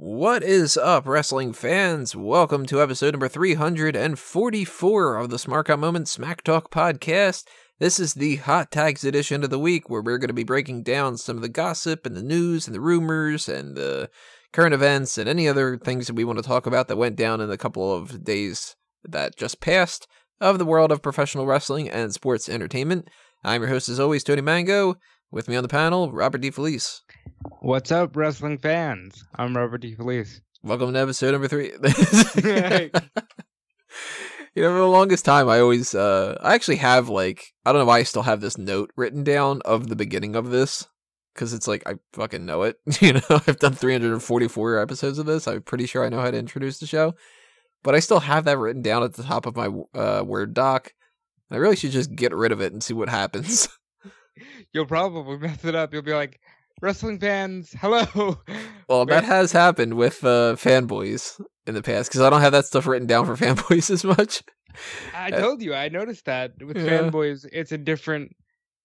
What is up, wrestling fans? Welcome to episode number 344 of the Smark Moment Smack Talk podcast. This is the Hot Tags edition of the week, where we're going to be breaking down some of the gossip and the news and the rumors and the current events and any other things that we want to talk about that went down in a couple of days that just passed of the world of professional wrestling and sports entertainment. I'm your host, as always, Tony Mango. With me on the panel, Robert DeFelice. What's up, wrestling fans? I'm Robert DeFelice. Welcome to episode number 3. You know, for the longest time, I always, I actually have, I don't know why I still have this note written down of the beginning of this, because it's like, I fucking know it. You know, I've done 344 episodes of this. I'm pretty sure I know how to introduce the show, but I still have that written down at the top of my Word doc. I really should just get rid of it and see what happens. You'll probably mess it up. You'll be like, wrestling fans, hello. Well, that has happened with fanboys in the past, because I don't have that stuff written down for fanboys as much. I told you, I noticed that with fanboys,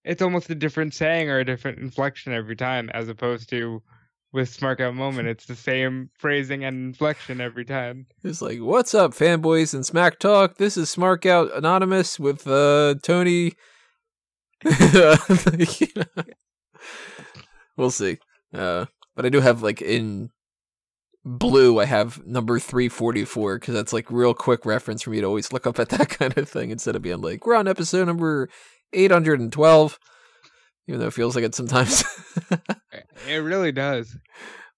it's almost a different saying or a different inflection every time, as opposed to with Smark Out Moment, it's the same phrasing and inflection every time. It's like, what's up, fanboys and Smack Talk? This is Smark Out Anonymous with Tony. We'll see. But I do have, in blue, I have number 344, because that's real quick reference for me to always look up at that kind of thing instead of being we're on episode number 812, even though it feels like it sometimes. It really does.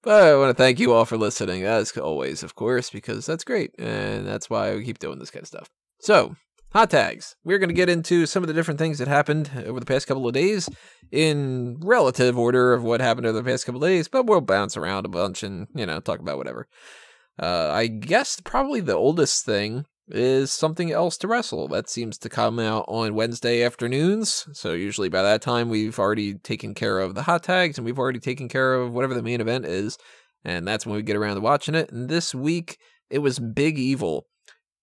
But I want to thank you all for listening, as always, of course, because that's great, and that's why we keep doing this kind of stuff. So, hot tags. We're going to get into some of the different things that happened over the past couple of days in relative order of what happened over the past couple of days, but we'll bounce around a bunch and, talk about whatever. I guess probably the oldest thing is Something Else to Wrestle. That seems to come out on Wednesday afternoons, so usually by that time we've already taken care of the hot tags and we've already taken care of whatever the main event is, and that's when we get around to watching it. And this week, it was Big Evil,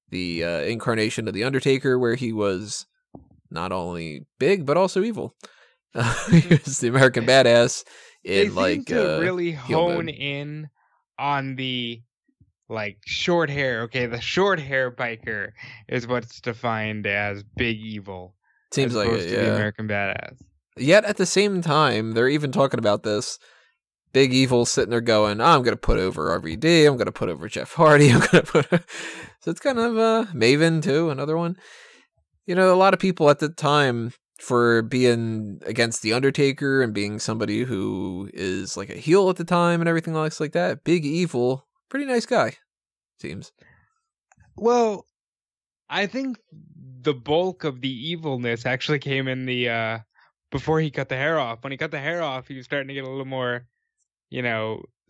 the incarnation of The Undertaker, where he was not only big, but also evil. He was the American Badass in, they seem to really hone in on the, short hair. Okay, the short hair biker is what's defined as Big Evil. Seems like it, yeah. The American Badass. Yet, at the same time, they're even talking about this. Big Evil sitting there going, I'm going to put over RVD, I'm going to put over Jeff Hardy, I'm going to put... So it's kind of Maven, too, another one. A lot of people at the time, for being against The Undertaker and being somebody who is a heel at the time and everything else like that, Big Evil, pretty nice guy, seems. Well, I think the bulk of the evilness actually came in the... before he cut the hair off. When he cut the hair off, he was starting to get a little more...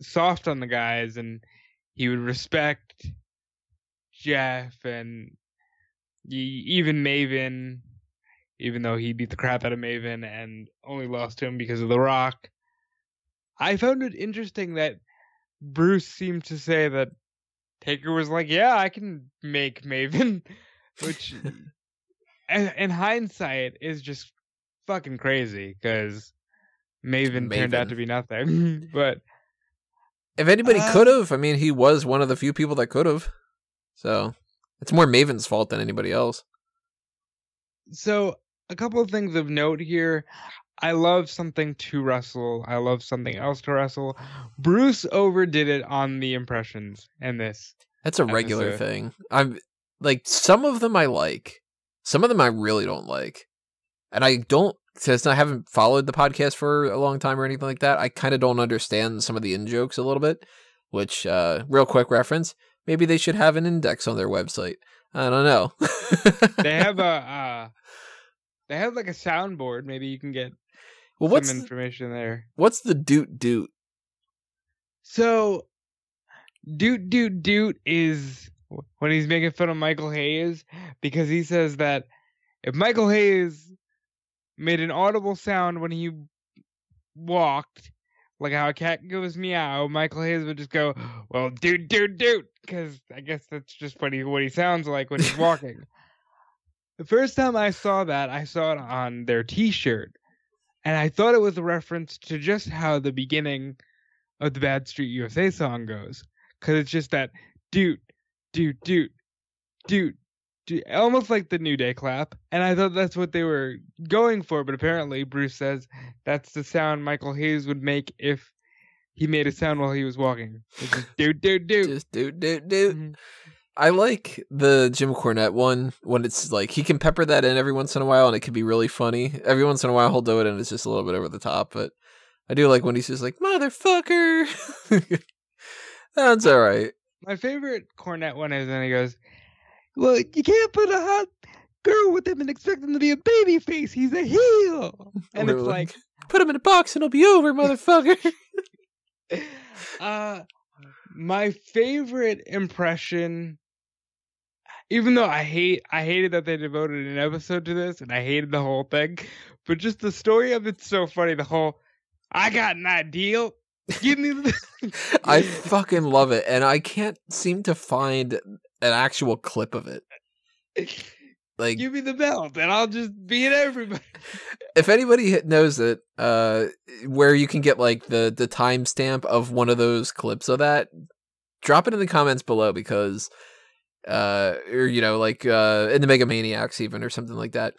soft on the guys, and he would respect Jeff and even Maven, even though he beat the crap out of Maven and only lost to him because of The Rock. I found it interesting that Bruce seemed to say that Taker was like, yeah, I can make Maven, which in hindsight is just fucking crazy, because Maven turned out to be nothing. But if anybody could have, he was one of the few people that could have. So it's more Maven's fault than anybody else. So a couple of things of note here. I love Something to Wrestle. I love Something Else to Wrestle. Bruce overdid it on the impressions in this. That's a regular thing. I'm some of them I like. Some of them I really don't like. And I don't, since I haven't followed the podcast for a long time or anything like that, I kind of don't understand some of the in-jokes a little bit, which, real quick reference, maybe they should have an index on their website. I don't know. They have a soundboard. Maybe you can get some information there. What's the doot doot? So, doot doot doot is when he's making fun of Michael Hayes, because he says that if Michael Hayes made an audible sound when he walked, like how a cat goes meow, Michael Hayes would just go, well, doot, doot, doot, because I guess that's just what he sounds like when he's walking. The first time I saw that, I saw it on their t-shirt, and I thought it was a reference to just how the beginning of the Bad Street USA song goes. because it's just that dude, dude, dude, dude, dude, almost like the New Day clap. And I thought that's what they were going for, but apparently Bruce says that's the sound Michael Hayes would make if he made a sound while he was walking. It's just dude, dude, dude. Just dude. Mhm. I like the Jim Cornette one when it's like he can pepper that in every once in a while and it can be really funny. Every once in a while he'll do it and it's just a little bit over the top, but I do like when he's just like, motherfucker. That's all right. My favorite Cornette one is when he goes, well, you can't put a hot girl with him and expect him to be a baby face. He's a heel. And it's like, put him in a box and it'll be over, motherfucker. My favorite impression, even though I hated that they devoted an episode to this and I hated the whole thing, but just the story of it's so funny. The whole, I got an idea. Give me the I fucking love it, and I can't seem to find an actual clip of it. Like, give me the belt, and I'll just beat everybody. If anybody knows it, where you can get like the timestamp of one of those clips of that, drop it in the comments below because, or you know, like in the Mega Maniacs even or something like that.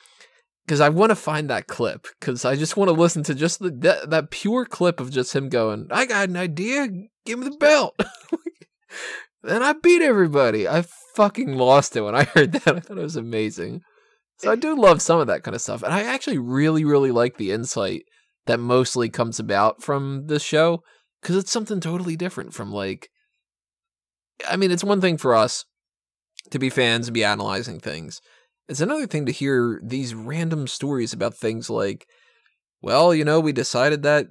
Because I want to find that clip, because I just want to listen to just that pure clip of just him going, I got an idea, give me the belt. Then I beat everybody. I fucking lost it when I heard that. I thought it was amazing. So I do love some of that kind of stuff. And I actually really, really like the insight that mostly comes about from this show, because it's something totally different from like, I mean, it's one thing for us to be fans and be analyzing things. It's another thing to hear these random stories about things like, well, you know, we decided that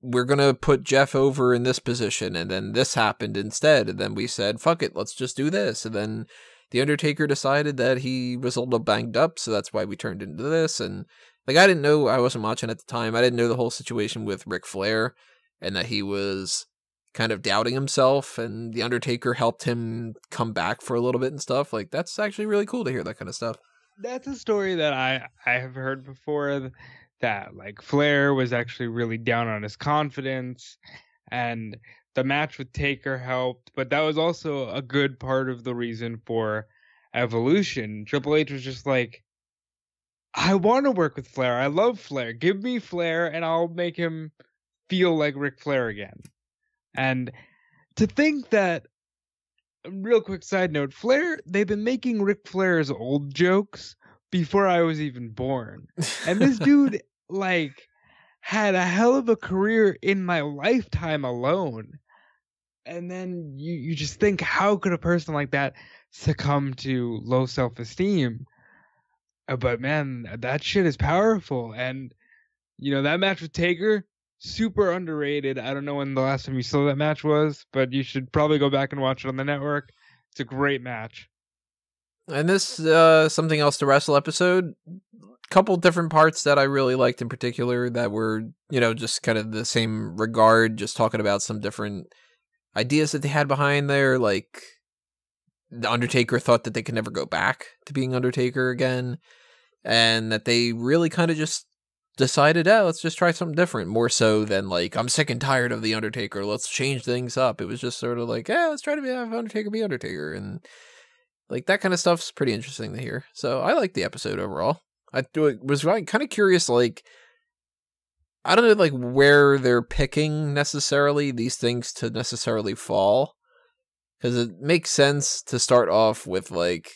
we're going to put Jeff over in this position, and then this happened instead, and then we said, fuck it, let's just do this, and then The Undertaker decided that he was a little banged up, so that's why we turned into this, and like, I didn't know, I wasn't watching at the time, I didn't know the whole situation with Ric Flair, and that he was kind of doubting himself, and The Undertaker helped him come back for a little bit and stuff. Like, that's actually really cool to hear that kind of stuff. That's a story that I have heard before, that like Flair was actually really down on his confidence, and the match with Taker helped, but that was also a good part of the reason for Evolution. Triple H was just like, I want to work with Flair. I love Flair. Give me Flair and I'll make him feel like Ric Flair again. And to think that, real quick side note, Flair, they've been making Ric Flair's old jokes before I was even born. And this dude, like, had a hell of a career in my lifetime alone. And then you just think, how could a person like that succumb to low self-esteem? But man, that shit is powerful. And, you know, that match with Taker, super underrated. I don't know when the last time you saw that match was, but you should probably go back and watch it on the network. It's a great match. And this Something Else to Wrestle episode, couple different parts that I really liked in particular that were, you know, just kind of the same regard, just talking about some different ideas that they had behind there, like the Undertaker thought that they could never go back to being Undertaker again, and that they really kind of just decided, let's just try something different, more so than like, I'm sick and tired of the Undertaker, let's change things up. It was just sort of like, let's try to have Undertaker be Undertaker, and like that kind of stuff's pretty interesting to hear. So I like the episode overall. I was kind of curious, like, I don't know, like, where they're picking necessarily these things to necessarily fall, because it makes sense to start off with like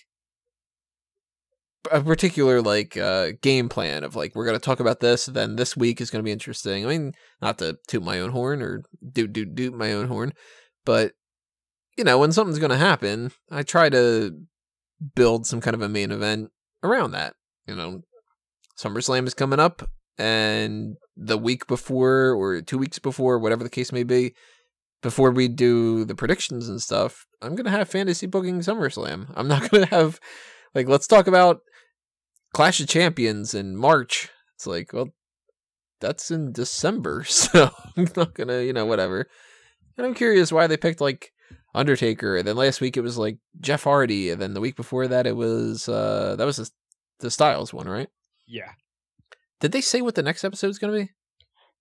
a particular like game plan of like, we're going to talk about this, then this week is going to be interesting. I mean, not to toot my own horn or doot my own horn, but you know, when something's going to happen, I try to build some kind of a main event around that. You know, SummerSlam is coming up, and the week before or 2 weeks before, whatever the case may be, before we do the predictions and stuff, I'm going to have fantasy booking SummerSlam. I'm not going to have, like, let's talk about Clash of Champions in March. It's like, well, that's in December, so I'm not going to, you know, whatever. And I'm curious why they picked, like, Undertaker, and then last week it was, like, Jeff Hardy, and then the week before that it was, that was the Styles one, right? Yeah. Did they say what the next episode is going to be?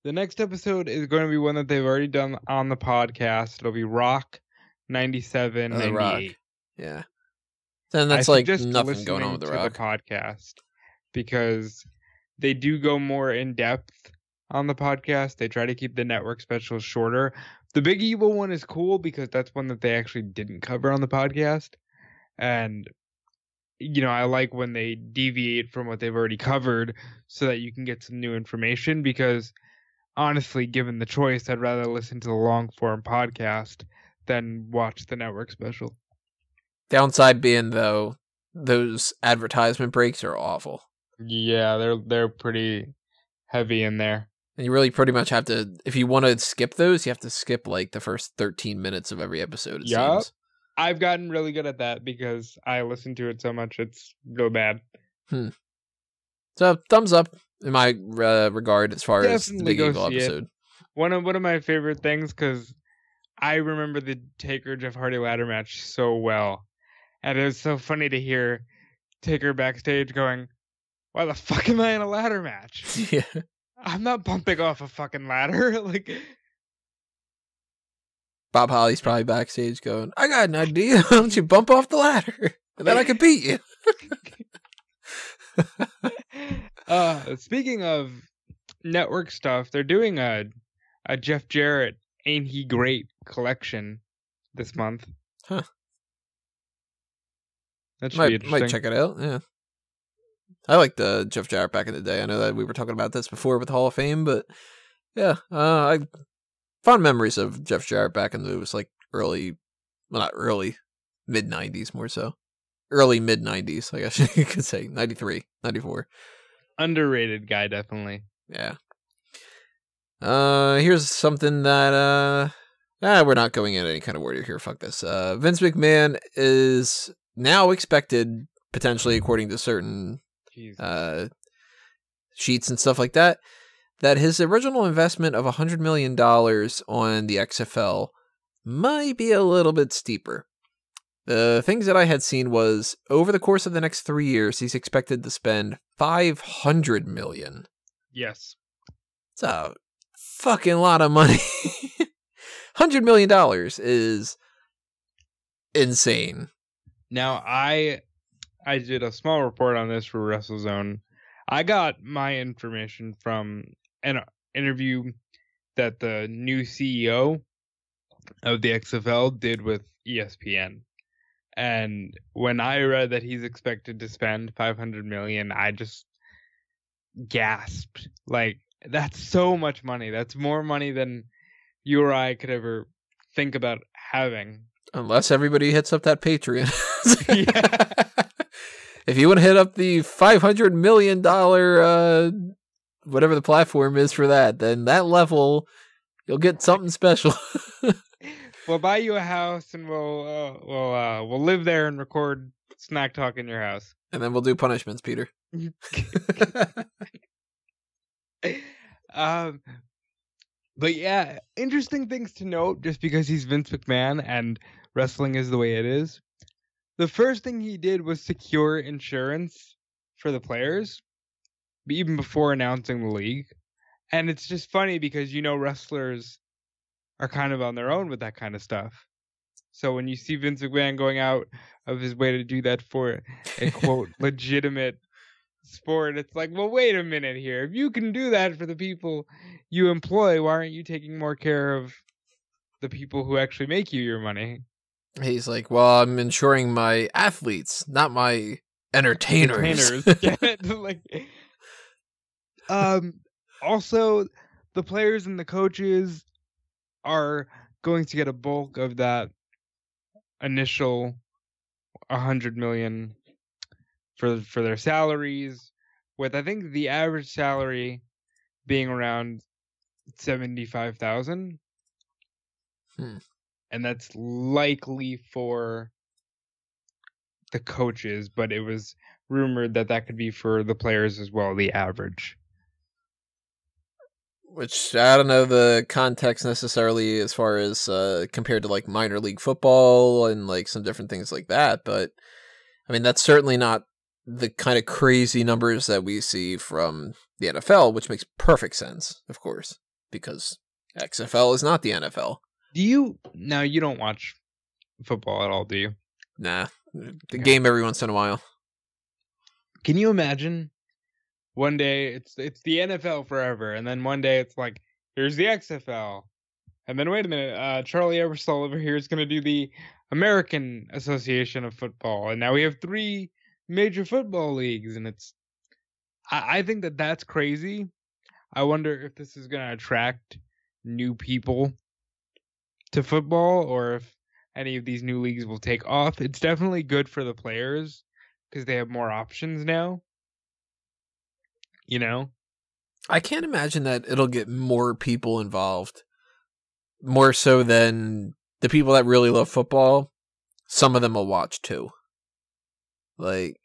The next episode is going to be one that they've already done on the podcast. It'll be Rock 97, The Rock. 98. Yeah. Then I that's like suggest nothing going on with The listening to Rock. the podcast because they do go more in depth on the podcast. They try to keep the network specials shorter. The Big Evil one is cool because that's one that they actually didn't cover on the podcast. And, I like when they deviate from what they've already covered so that you can get some new information because, honestly, given the choice, I'd rather listen to the long-form podcast than watch the network special. Downside being, though, those advertisement breaks are awful. Yeah, they're pretty heavy in there. And you really pretty much have to, if you want to skip those, you have to skip like the first 13 minutes of every episode, it seems. I've gotten really good at that because I listen to it so much, it's real bad. So, thumbs up in my regard as far as the Big Evil episode. One of my favorite things, because I remember the Taker Jeff Hardy ladder match so well. And it was so funny to hear Taker backstage going, why the fuck am I in a ladder match? Yeah. I'm not bumping off a fucking ladder. Like, Bob Holly's probably backstage going, I got an idea. Why don't you bump off the ladder? And then I can beat you. Speaking of network stuff, they're doing a Jeff Jarrett Ain't He Great collection this month. Huh. That should be interesting. Might check it out, yeah. I liked Jeff Jarrett back in the day. I know that we were talking about this before with Hall of Fame, but yeah, I fond memories of Jeff Jarrett back in those like mid-90s more so. Early mid-90s, I guess you could say. 93, 94. Underrated guy, definitely. Yeah. Here's something that we're not going in any kind of order here. Fuck this. Vince McMahon is now expected, potentially according to certain sheets and stuff like that, that his original investment of $100 million on the XFL might be a little bit steeper. The things that I had seen was over the course of the next 3 years, he's expected to spend $500 million. Yes. It's a fucking lot of money. $100 million is insane. Now, I did a small report on this for WrestleZone. I got my information from an interview that the new CEO of the XFL did with ESPN. And when I read that he's expected to spend $500 million, I just gasped. Like, that's so much money. That's more money than you or I could ever think about having. Unless everybody hits up that Patreon. Yeah. If you want to hit up the $500 million, whatever the platform is for that, then that level, you'll get something special. We'll buy you a house and we'll live there and record Snack Talk in your house. And then we'll do punishments, Peter. But yeah, interesting things to note just because he's Vince McMahon and wrestling is the way it is. The first thing he did was secure insurance for the players, even before announcing the league. And it's just funny because, wrestlers are kind of on their own with that kind of stuff. So when you see Vince McMahon going out of his way to do that for a, quote, legitimate sport, it's like, well, wait a minute here. If you can do that for the people you employ, why aren't you taking more care of the people who actually make you your money? He's like, well, I'm insuring my athletes, not my entertainers. Also, the players and the coaches are going to get a bulk of that initial $100 million for their salaries, with I think the average salary being around $75,000. And that's likely for the coaches, but it was rumored that could be for the players as well, the average. Which, I don't know the context necessarily as far as compared to like minor league football and like some different things like that, but I mean, that's certainly not the kind of crazy numbers that we see from the NFL, which makes perfect sense, of course. because XFL is not the NFL. You don't watch football at all, do you? Nah, the game every once in a while. Can you imagine one day it's the NFL forever, and then one day it's like, here's the XFL, and then wait a minute, Charlie Ebersol over here is going to do the American Association of Football, and now we have 3 major football leagues, and I think that's crazy. I wonder if this is going to attract new people to football, or if any of these new leagues will take off. It's definitely good for the players because they have more options now. You know? I can't imagine that it'll get more people involved. More so than the people that really love football. Some of them will watch too. Like,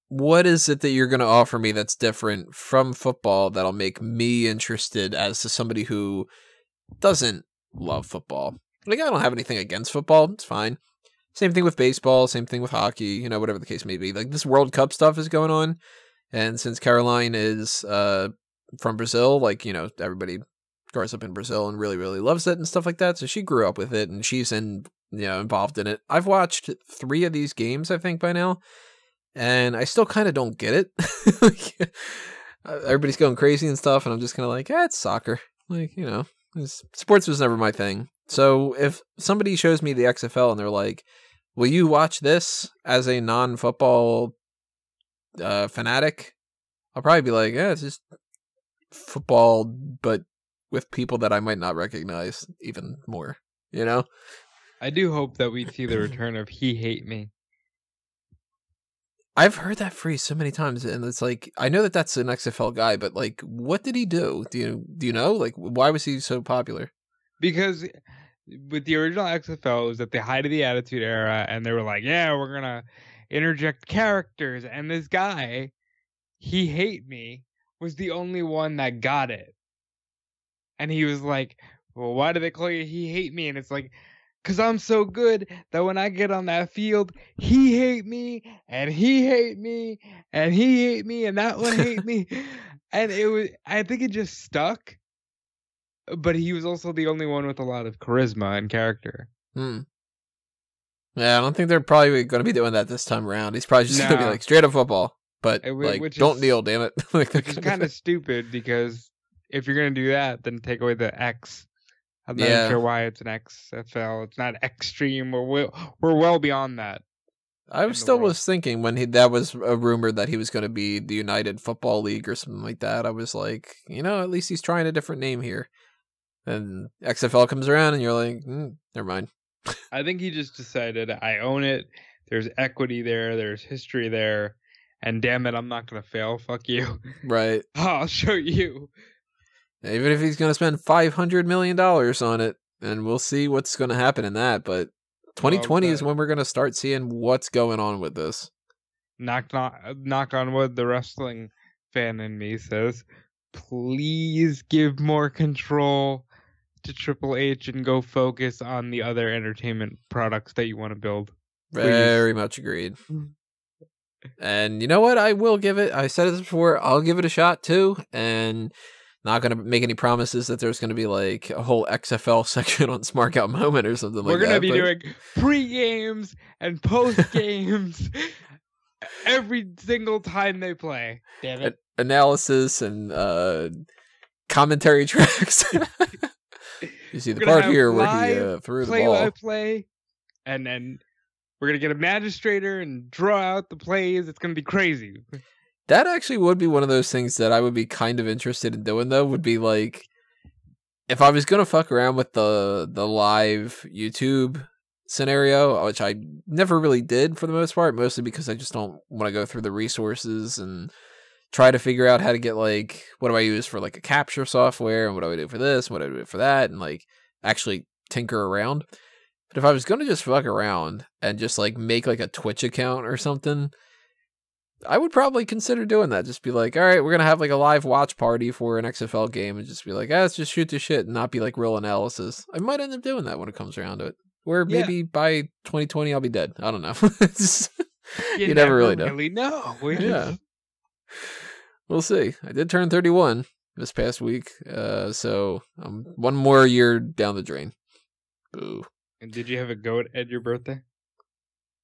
what is it that you're going to offer me that's different from football that'll make me interested as to somebody who doesn't love football? Like, I don't have anything against football. It's fine. Same thing with baseball. Same thing with hockey. You know, whatever the case may be. Like, this World Cup stuff is going on. And since Caroline is from Brazil, like, you know, everybody grows up in Brazil and really, really loves it and stuff like that. So she grew up with it and she's involved in it. I've watched 3 of these games, I think, by now. And I still kind of don't get it. Like, everybody's going crazy and stuff. And I'm just kind of like, it's soccer. Like, you know, sports was never my thing. So if somebody shows me the XFL and they're like, will you watch this as a non-football fanatic? I'll probably be like, it's just football, but with people that I might not recognize even more, you know? I do hope that we see the return of He Hate Me. I've heard that phrase so many times, and it's like, I know that that's an XFL guy, but like, what did he do? Do you know? Like, why was he so popular? Because with the original XFL, it was at the height of the Attitude Era, and they were like, yeah, we're going to interject characters. And this guy, He Hate Me, was the only one that got it. And he was like, well, why do they call you He Hate Me? And it's like, because I'm so good that when I get on that field, he hate me, and he hate me, and he hate me, and that one hate me. And I think it just stuck. But he was also the only one with a lot of charisma and character. Yeah, I don't think they're probably going to be doing that this time around. He's probably just going to be like, straight up football. But don't kneel, damn it. Which is kind of stupid, because if you're going to do that, then take away the X. I'm not sure why it's an XFL. It's not Extreme. We're well beyond that. I was thinking when that was a rumor that he was going to be the United Football League or something like that. I was like, at least he's trying a different name here. And XFL comes around and you're like, never mind. I think he just decided, I own it. There's equity there. There's history there. And damn it, I'm not going to fail. Fuck you. Right. I'll show you. Even if he's going to spend $500 million on it, and we'll see what's going to happen in that. But 2020 is when we're going to start seeing what's going on with this. Knock on wood, the wrestling fan in me says, please give more control to Triple H and go focus on the other entertainment products that you want to build. Please. Very much agreed. And you know what? I will give it. I said this before. I'll give it a shot too. And not going to make any promises that there's going to be like a whole XFL section on Smark Out Moment or something like that. We're going to be doing pre-games and post-games every single time they play. Damn it. Analysis and commentary tracks. You see the part here where he threw the ball. Play, and then we're going to get a magistrator and draw out the plays. It's going to be crazy. That actually would be one of those things that I would be kind of interested in doing, though, would be like, if I was going to fuck around with the live YouTube scenario, which I never really did for the most part, mostly because I just don't want to go through the resources and try to figure out how to get, like, what do I use for, like, a capture software, and what do I do for this, and what do I do for that, and, like, actually tinker around. But if I was going to just fuck around and just, like, make, like, a Twitch account or something, I would probably consider doing that. Just be like, all right, we're going to have like a live watch party for an XFL game and just be like, let's just shoot the shit and not be like real analysis. I might end up doing that when it comes around to it. Or maybe by 2020, I'll be dead. I don't know. You never really know. No. Yeah. We'll see. I did turn 31. this past week. So I'm one more year down the drain. Boo. And did you have a goat at your birthday?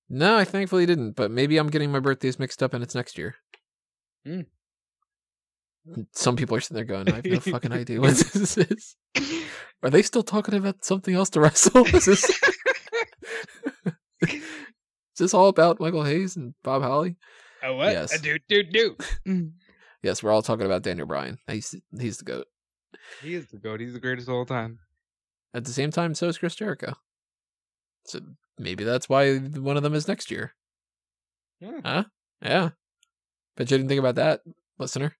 No, I thankfully didn't, but maybe I'm getting my birthdays mixed up and it's next year. Mm. Some people are sitting there going, I have no fucking idea what this is. Are they still talking about something else to wrestle? Is this all about Michael Hayes and Bob Holly? A what? Yes. A do. Yes, we're all talking about Daniel Bryan. He's the GOAT. He is the GOAT. He's the greatest of all time. At the same time, so is Chris Jericho. So maybe that's why one of them is next year. Yeah. Huh? Yeah. Bet you didn't think about that, listener.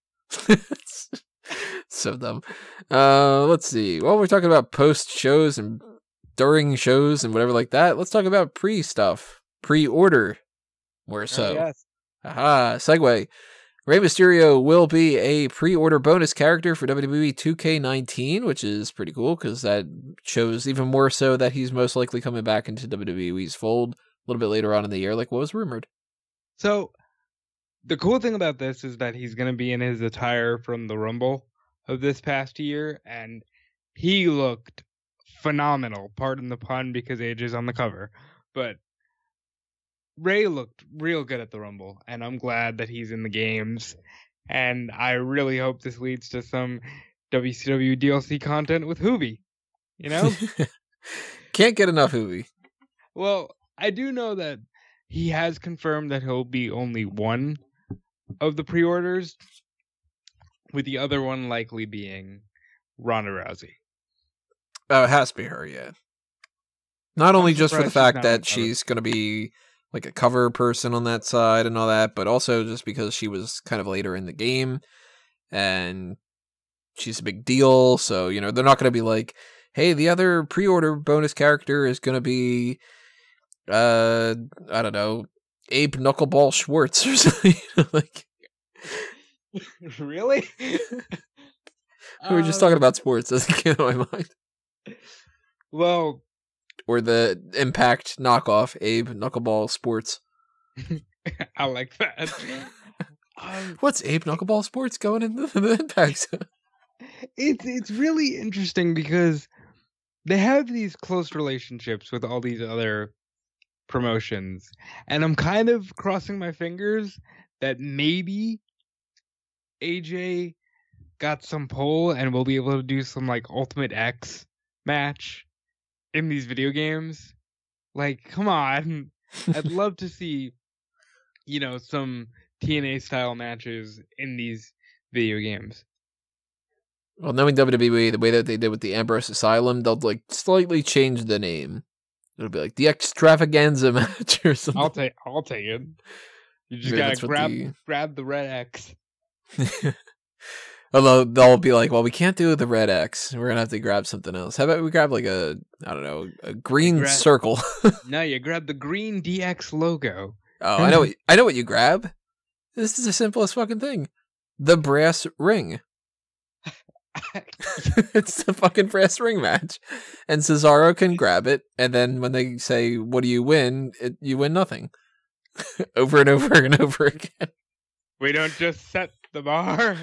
So dumb. Let's see. Well, we're talking about post shows and during shows and whatever like that. Let's talk about pre stuff. Pre-order. More so. Oh, yes. Aha. Segue. Rey Mysterio will be a pre-order bonus character for WWE 2K19, which is pretty cool because that shows even more so that he's most likely coming back into WWE's fold a little bit later on in the year, like what was rumored. So, the cool thing about this is that he's going to be in his attire from the Rumble of this past year, and he looked phenomenal. Pardon the pun because age is on the cover. But Ray looked real good at the Rumble, and I'm glad that he's in the games. And I really hope this leads to some WCW DLC content with Hoovy. You know? Can't get enough Hoovy. Well, I do know that he has confirmed that he'll be only one of the pre-orders, with the other one likely being Ronda Rousey. Oh, it has to be her, yeah. Not only just for the fact that she's going to be like a cover person on that side and all that, but also just because she was kind of later in the game and she's a big deal. So, you know, they're not going to be like, hey, the other pre-order bonus character is going to be, I don't know, Abe Knuckleball Schwartz or something. Like, really? We were just talking about sports. Doesn't get on my mind. Well, or the Impact knockoff Abe Knuckleball Sports. I like that. What's Abe Knuckleball Sports going into the Impact? It's really interesting because they have these close relationships with all these other promotions, and I'm kind of crossing my fingers that maybe AJ got some pull and we'll be able to do some like Ultimate X match in these video games. Like, come on. I'd love to see, you know, some TNA style matches in these video games. Well, knowing WWE, the way that they did with the Ambrose Asylum, they'll like slightly change the name. It'll be like the Extravaganza match or something. I'll take it. You just gotta grab the red X. Although they'll be like, well, we can't do the red X. We're gonna have to grab something else. How about we grab like a green circle? No, you grab the green DX logo. Oh, I know what you grab. This is the simplest fucking thing. The brass ring. It's the fucking brass ring match. And Cesaro can grab it, and then when they say, what do you win? You win nothing. Over and over and over again. We don't just set the bar.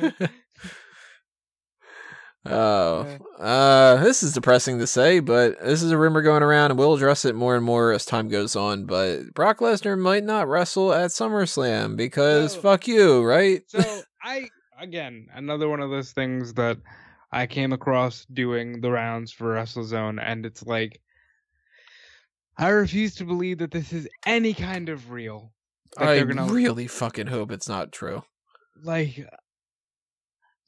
This is depressing to say, but this is a rumor going around, and we'll address it more and more as time goes on. But Brock Lesnar might not wrestle at SummerSlam because fuck you, right? So again, another one of those things that I came across doing the rounds for WrestleZone, and it's like, I refuse to believe that this is any kind of real. I really fucking hope it's not true. Like,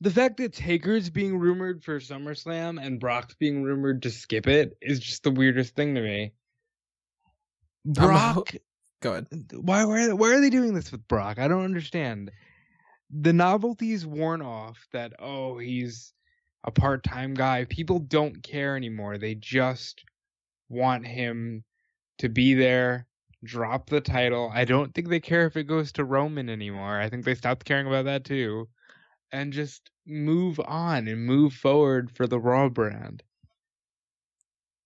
the fact that Taker's being rumored for SummerSlam and Brock's being rumored to skip it is just the weirdest thing to me. Brock, go ahead. Why are they doing this with Brock? I don't understand. The novelty's worn off that, oh, he's a part-time guy. People don't care anymore. They just want him to be there, drop the title. I don't think they care if it goes to Roman anymore. I think they stopped caring about that too. And just move on and move forward for the Raw brand.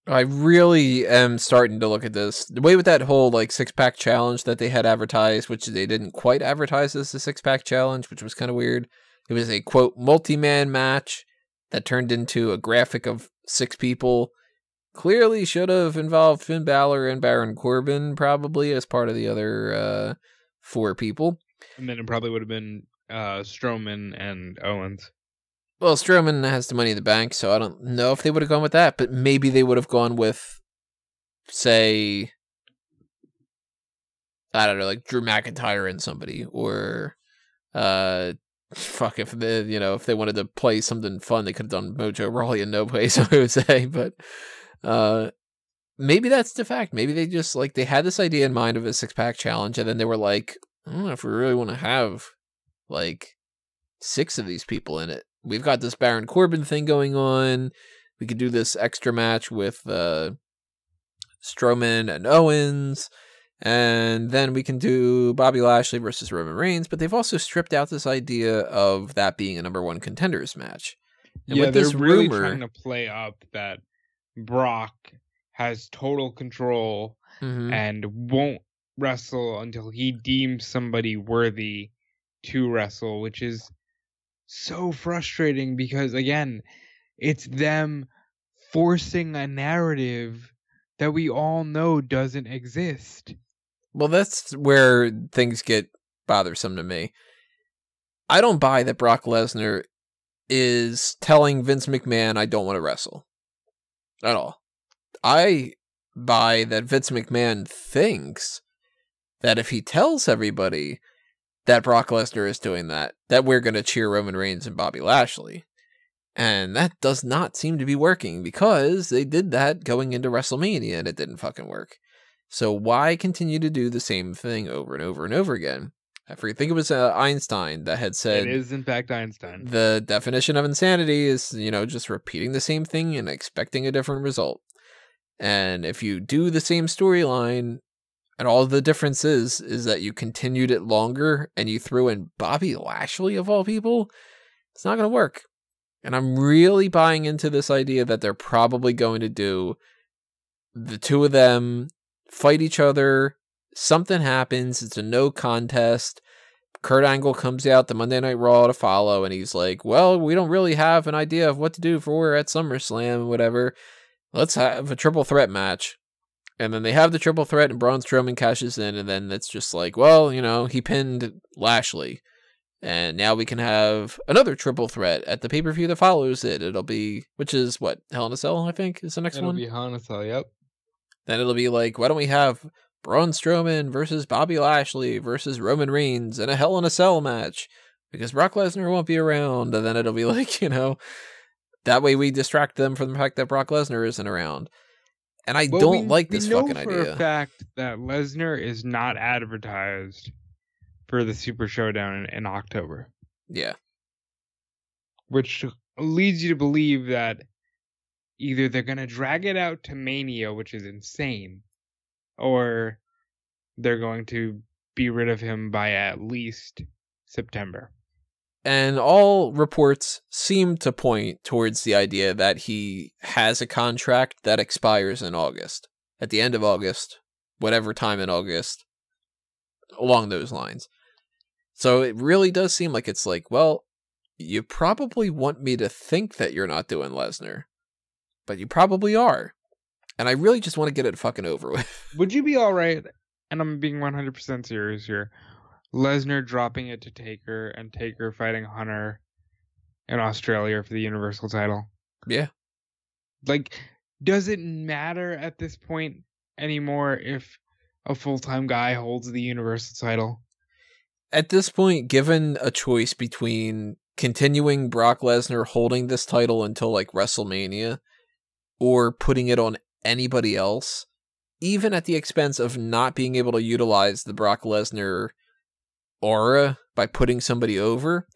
I really am starting to look at this. The way with that whole like 6-pack challenge that they had advertised, which they didn't quite advertise as the 6-pack challenge, which was kind of weird. It was a, quote, multi-man match that turned into a graphic of 6 people. Clearly should have involved Finn Balor and Baron Corbin, probably, as part of the other 4 people. And then it probably would have been Strowman and Owens. Well, Strowman has the Money in the Bank, so I don't know if they would have gone with that, but maybe they would have gone with, say, I don't know, like Drew McIntyre and somebody, or fuck, if they, you know, if they wanted to play something fun, they could have done Mojo Rawley and No Way, so I would say, but maybe that's the fact. Maybe they just, like, they had this idea in mind of a 6-pack challenge, and then they were like, I don't know if we really want to have, like, 6 of these people in it. We've got this Baron Corbin thing going on. We could do this extra match with Strowman and Owens. And then we can do Bobby Lashley versus Roman Reigns. But they've also stripped out this idea of that being a number 1 contenders match. And yeah, with this they're really rumor, trying to play up that Brock has total control and won't wrestle until he deems somebody worthy to wrestle, which is so frustrating because, again, it's them forcing a narrative that we all know doesn't exist. Well, that's where things get bothersome to me. I don't buy that Brock Lesnar is telling Vince McMahon, I don't want to wrestle. At all. I buy that Vince McMahon thinks that if he tells everybody that Brock Lesnar is doing that we're going to cheer Roman Reigns and Bobby Lashley. And that does not seem to be working because they did that going into WrestleMania and it didn't fucking work. So why continue to do the same thing over and over and over again? I think it was Einstein that had said... It is, in fact, Einstein. The definition of insanity is, you know, just repeating the same thing and expecting a different result. And if you do the same storyline... And all the difference is that you continued it longer and you threw in Bobby Lashley of all people. It's not going to work. And I'm really buying into this idea that they're probably going to do the 2 of them fight each other. Something happens. It's a no contest. Kurt Angle comes out the Monday Night Raw to follow and he's like, well, we don't really have an idea of what to do for at SummerSlam, whatever. Let's have a triple threat match. And then they have the triple threat and Braun Strowman cashes in and then it's just like, well, you know, he pinned Lashley. And now we can have another triple threat at the pay-per-view that follows it. It'll be, which is what, Hell in a Cell, I think, is the next one? It'll be Hell in a Cell, yep. Then it'll be like, why don't we have Braun Strowman versus Bobby Lashley versus Roman Reigns in a Hell in a Cell match? Because Brock Lesnar won't be around. And then it'll be like, you know, that way we distract them from the fact that Brock Lesnar isn't around. And I don't like this fucking idea. We know for a fact that Lesnar is not advertised for the Super Showdown in October. Yeah. Which leads you to believe that either they're going to drag it out to Mania, which is insane, or they're going to be rid of him by at least September. And all reports seem to point towards the idea that he has a contract that expires in August. At the end of August, whatever time in August, along those lines. So it really does seem like it's like, well, you probably want me to think that you're not doing Lesnar, but you probably are. And I really just want to get it fucking over with. Would you be all right, and I'm being 100% serious here, Lesnar dropping it to Taker and Taker fighting Hunter in Australia for the Universal title? Yeah. Like, does it matter at this point anymore if a full-time guy holds the Universal title? At this point, given a choice between continuing Brock Lesnar holding this title until like WrestleMania or putting it on anybody else, even at the expense of not being able to utilize the Brock Lesnar aura by putting somebody over,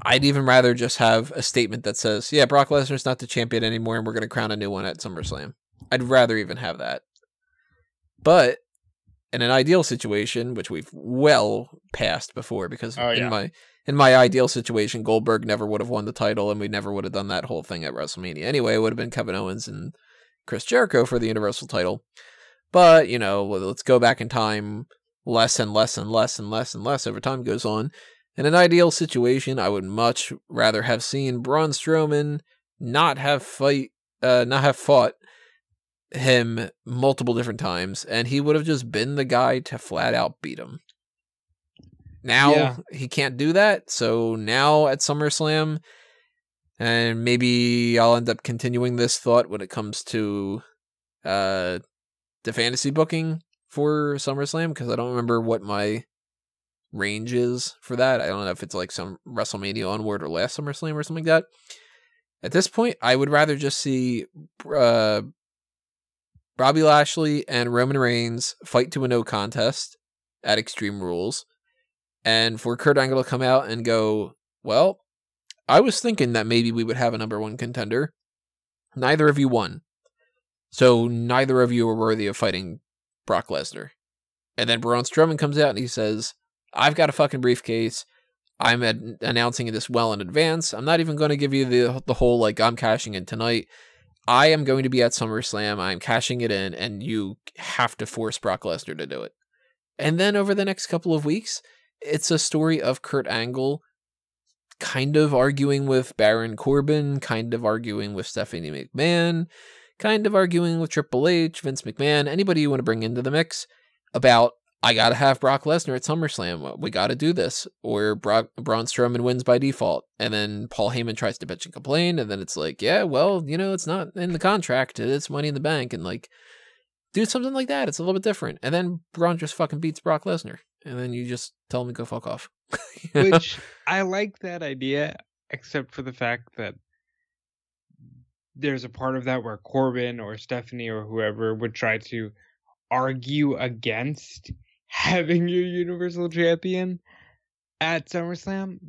I'd even rather just have a statement that says, yeah, Brock Lesnar's not the champion anymore and we're going to crown a new one at SummerSlam. I'd rather even have that. But in an ideal situation, which we've well passed before, because in my ideal situation, Goldberg never would have won the title and we never would have done that whole thing at WrestleMania. Anyway, it would have been Kevin Owens and Chris Jericho for the Universal title. But, you know, let's go back in time, less and less and less and less and less over time goes on. In an ideal situation, I would much rather have seen Braun Strowman not have fought him multiple different times, and he would have just been the guy to flat out beat him. Now he can't do that, so now at SummerSlam, and maybe I'll end up continuing this thought when it comes to the fantasy booking for SummerSlam, because I don't remember what my range is for that. I don't know if it's like some WrestleMania onward or last SummerSlam or something like that. At this point, I would rather just see Bobby Lashley and Roman Reigns fight to a no contest at Extreme Rules, and for Kurt Angle to come out and go, well, I was thinking that maybe we would have a number one contender. Neither of you won. So neither of you are worthy of fighting Brock Lesnar. And then Braun Strowman comes out and he says, I've got a fucking briefcase. I'm announcing this well in advance. I'm not even going to give you the whole, like, I'm cashing in tonight. I am going to be at SummerSlam. I'm cashing it in, and you have to force Brock Lesnar to do it. And then over the next couple of weeks, it's a story of Kurt Angle kind of arguing with Baron Corbin, kind of arguing with Stephanie McMahon, kind of arguing with Triple H, Vince McMahon, anybody you want to bring into the mix about, I got to have Brock Lesnar at SummerSlam. We got to do this. Or Braun Strowman wins by default. And then Paul Heyman tries to bitch and complain. And then it's like, yeah, well, you know, it's not in the contract. It's Money in the Bank. And like, do something like that. It's a little bit different. And then Braun just fucking beats Brock Lesnar. And then you just tell him to go fuck off. Which, I like that idea, except for the fact that there's a part of that where Corbin or Stephanie or whoever would try to argue against having your Universal Champion at SummerSlam.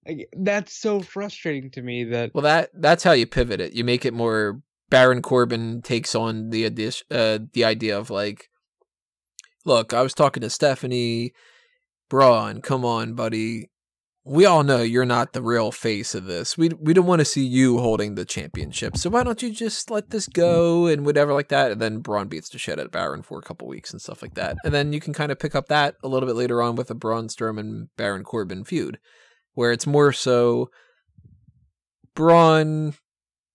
Like, that's so frustrating to me that... Well, that's how you pivot it. You make it more... Baron Corbin takes on the idea of, like, look, I was talking to Stephanie, Braun, come on, buddy. We all know you're not the real face of this. We don't want to see you holding the championship. So why don't you just let this go and whatever like that? And then Braun beats the shit out of Baron for a couple weeks and stuff like that. And then you can kind of pick up that a little bit later on with the Braun Strowman Baron Corbin feud, where it's more so, Braun,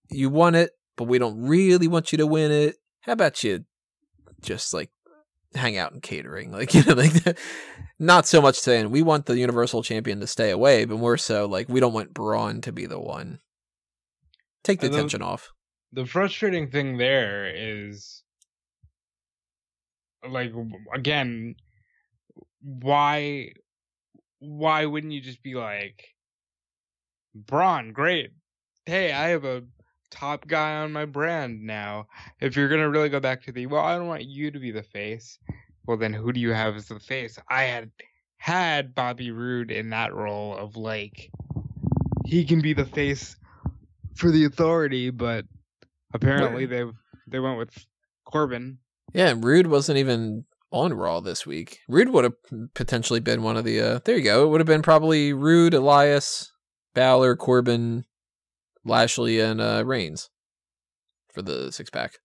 you won it, but we don't really want you to win it. How about you just like hang out in catering? Like, you know, like that. Not so much saying we want the Universal Champion to stay away, but more so like we don't want Braun to be the one. Take the tension off. The frustrating thing there is, like, again, why wouldn't you just be like, Braun, great. Hey, I have a top guy on my brand now. If you're going to really go back to well, I don't want you to be the face. Well, then who do you have as the face? I had Bobby Roode in that role of, like, he can be the face for the Authority, but apparently they went with Corbin. Yeah, and Roode wasn't even on Raw this week. Roode would have potentially been one of the, there you go. It would have been probably Roode, Elias, Balor, Corbin, Lashley, and Reigns for the six-pack.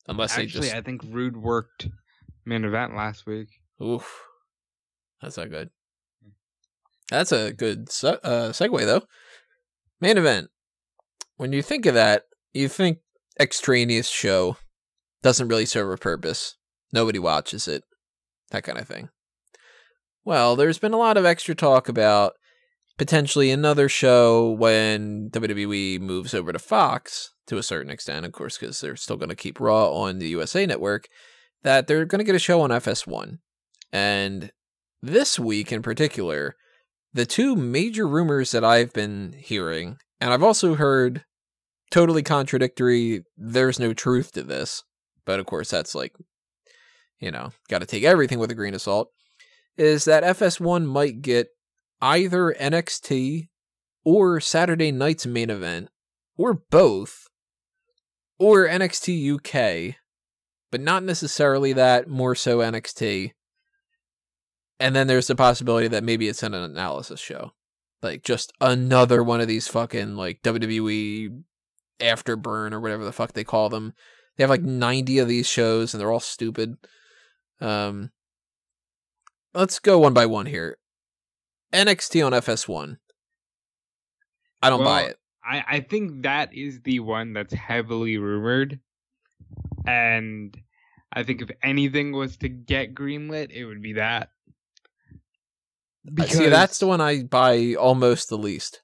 Unless Actually, I think Roode worked main event last week. Oof. That's not good. That's a good segue, though. Main event. When you think of that, you think extraneous show. Doesn't really serve a purpose. Nobody watches it. That kind of thing. Well, there's been a lot of extra talk about potentially another show when WWE moves over to Fox, to a certain extent, of course, because they're still going to keep Raw on the USA Network, that they're going to get a show on FS1. And this week in particular, the two major rumors that I've been hearing, and I've also heard totally contradictory, there's no truth to this, but of course that's like, you know, got to take everything with a grain of salt, is that FS1 might get either NXT or Saturday Night's main event, or both, or NXT UK, but not necessarily that, more so NXT. And then there's the possibility that maybe it's an analysis show. Like, just another one of these fucking, like, WWE Afterburn or whatever the fuck they call them. They have, like, 90 of these shows, and they're all stupid. Let's go one by one here. NXT on FS1. I don't buy it. I think that is the one that's heavily rumored. And I think if anything was to get greenlit, it would be that. See, that's the one I buy almost the least.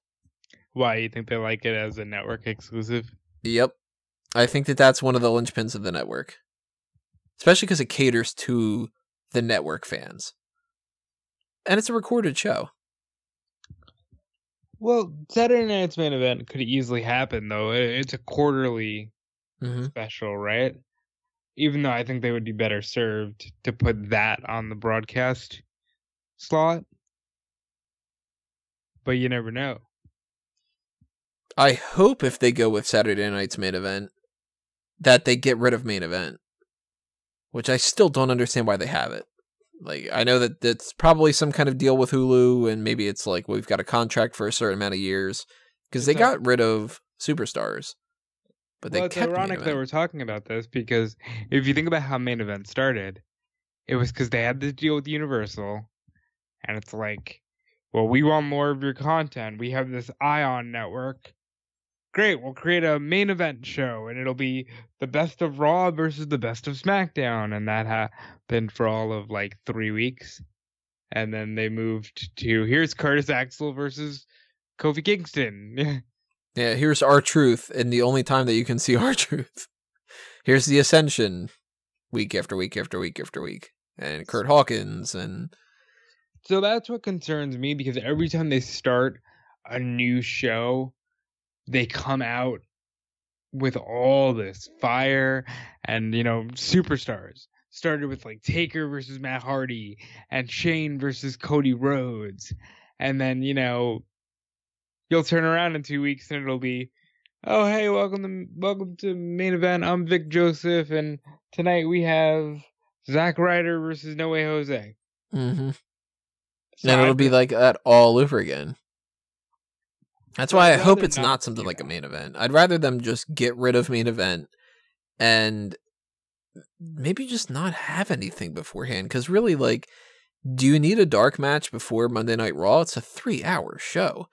Why? You think they like it as a network exclusive? Yep. I think that's one of the linchpins of the network. Especially because it caters to the network fans. And it's a recorded show. Well, Saturday Night's main event could easily happen, though. It's a quarterly special, right? Even though I think they would be better served to put that on the broadcast slot. But you never know. I hope if they go with Saturday Night's main event, that they get rid of main event. Which I still don't understand why they have it. Like, I know that it's probably some kind of deal with Hulu, and maybe it's like, we've got a contract for a certain amount of years. Because they got rid of superstars. But they kept it's ironic that we're talking about this, because if you think about how main event started, it was because they had this deal with Universal, and it's like, well, we want more of your content. We have this Ion network. Great, we'll create a main event show, and it'll be the best of Raw versus the best of SmackDown, and that happened for all of like 3 weeks, and then they moved to here's Curtis Axel versus Kofi Kingston. Yeah, here's R-Truth, and the only time that you can see R-Truth. Here's the Ascension, week after week after week after week, and Kurt Hawkins, and so that's what concerns me, because every time they start a new show, they come out with all this fire and, superstars. Started with like Taker versus Matt Hardy and Shane versus Cody Rhodes. And then, you'll turn around in 2 weeks and it'll be, oh, hey, welcome to main event. I'm Vic Joseph. And tonight we have Zack Ryder versus No Way Jose. Mm-hmm. So and it'll be like that all over again. That's why I hope it's not something like a main event. I'd rather them just get rid of main event and maybe just not have anything beforehand. Because really, like, do you need a dark match before Monday Night Raw? It's a 3-hour show.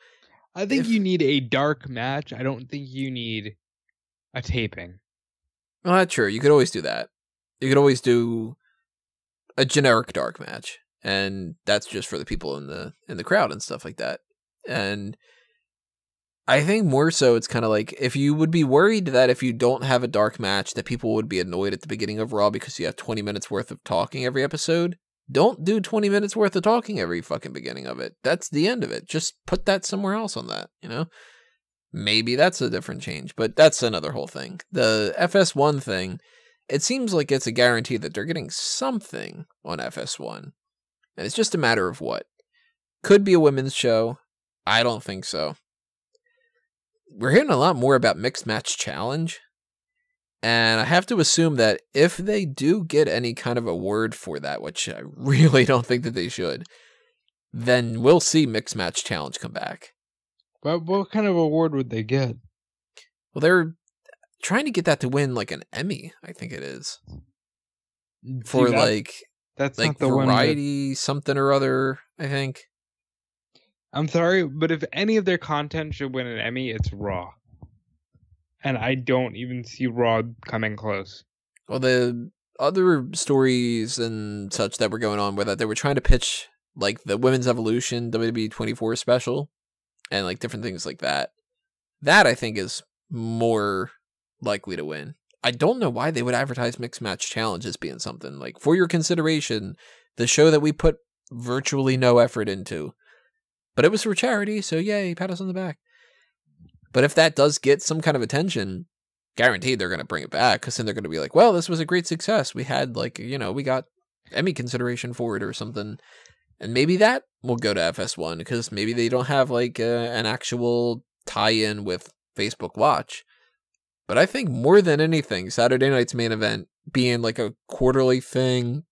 I think you need a dark match. I don't think you need a taping. Well, that's true. You could always do that. You could always do a generic dark match. And that's just for the people in the crowd and stuff like that. And I think more so it's kind of like, if you would be worried that if you don't have a dark match that people would be annoyed at the beginning of Raw because you have 20 minutes worth of talking every episode, don't do 20 minutes worth of talking every fucking beginning of it. That's the end of it. Just put that somewhere else on that, Maybe that's a different change, but that's another whole thing. The FS1 thing, it seems like it's a guarantee that they're getting something on FS1. And it's just a matter of what. Could be a women's show. I don't think so. We're hearing a lot more about Mixed Match Challenge. And I have to assume that if they do get any kind of award for that, which I really don't think that they should, then we'll see Mixed Match Challenge come back. But what kind of award would they get? Well, they're trying to get that to win like an Emmy, I think it is. For that's like not the variety one something or other, I think. I'm sorry, but if any of their content should win an Emmy, it's Raw. And I don't even see Raw coming close. Well, the other stories and such that were going on were that they were trying to pitch like the Women's Evolution WWE 24 special and like different things like that. That I think is more likely to win. I don't know why they would advertise Mixed Match Challenge as being something like, for your consideration, the show that we put virtually no effort into. But it was for charity, so yay, pat us on the back. But if that does get some kind of attention, guaranteed they're going to bring it back, because then they're going to be like, well, this was a great success. We had we got Emmy consideration for it or something. And maybe that will go to FS1, because maybe they don't have like an actual tie-in with Facebook Watch. But I think more than anything, Saturday night's main event being like a quarterly thing,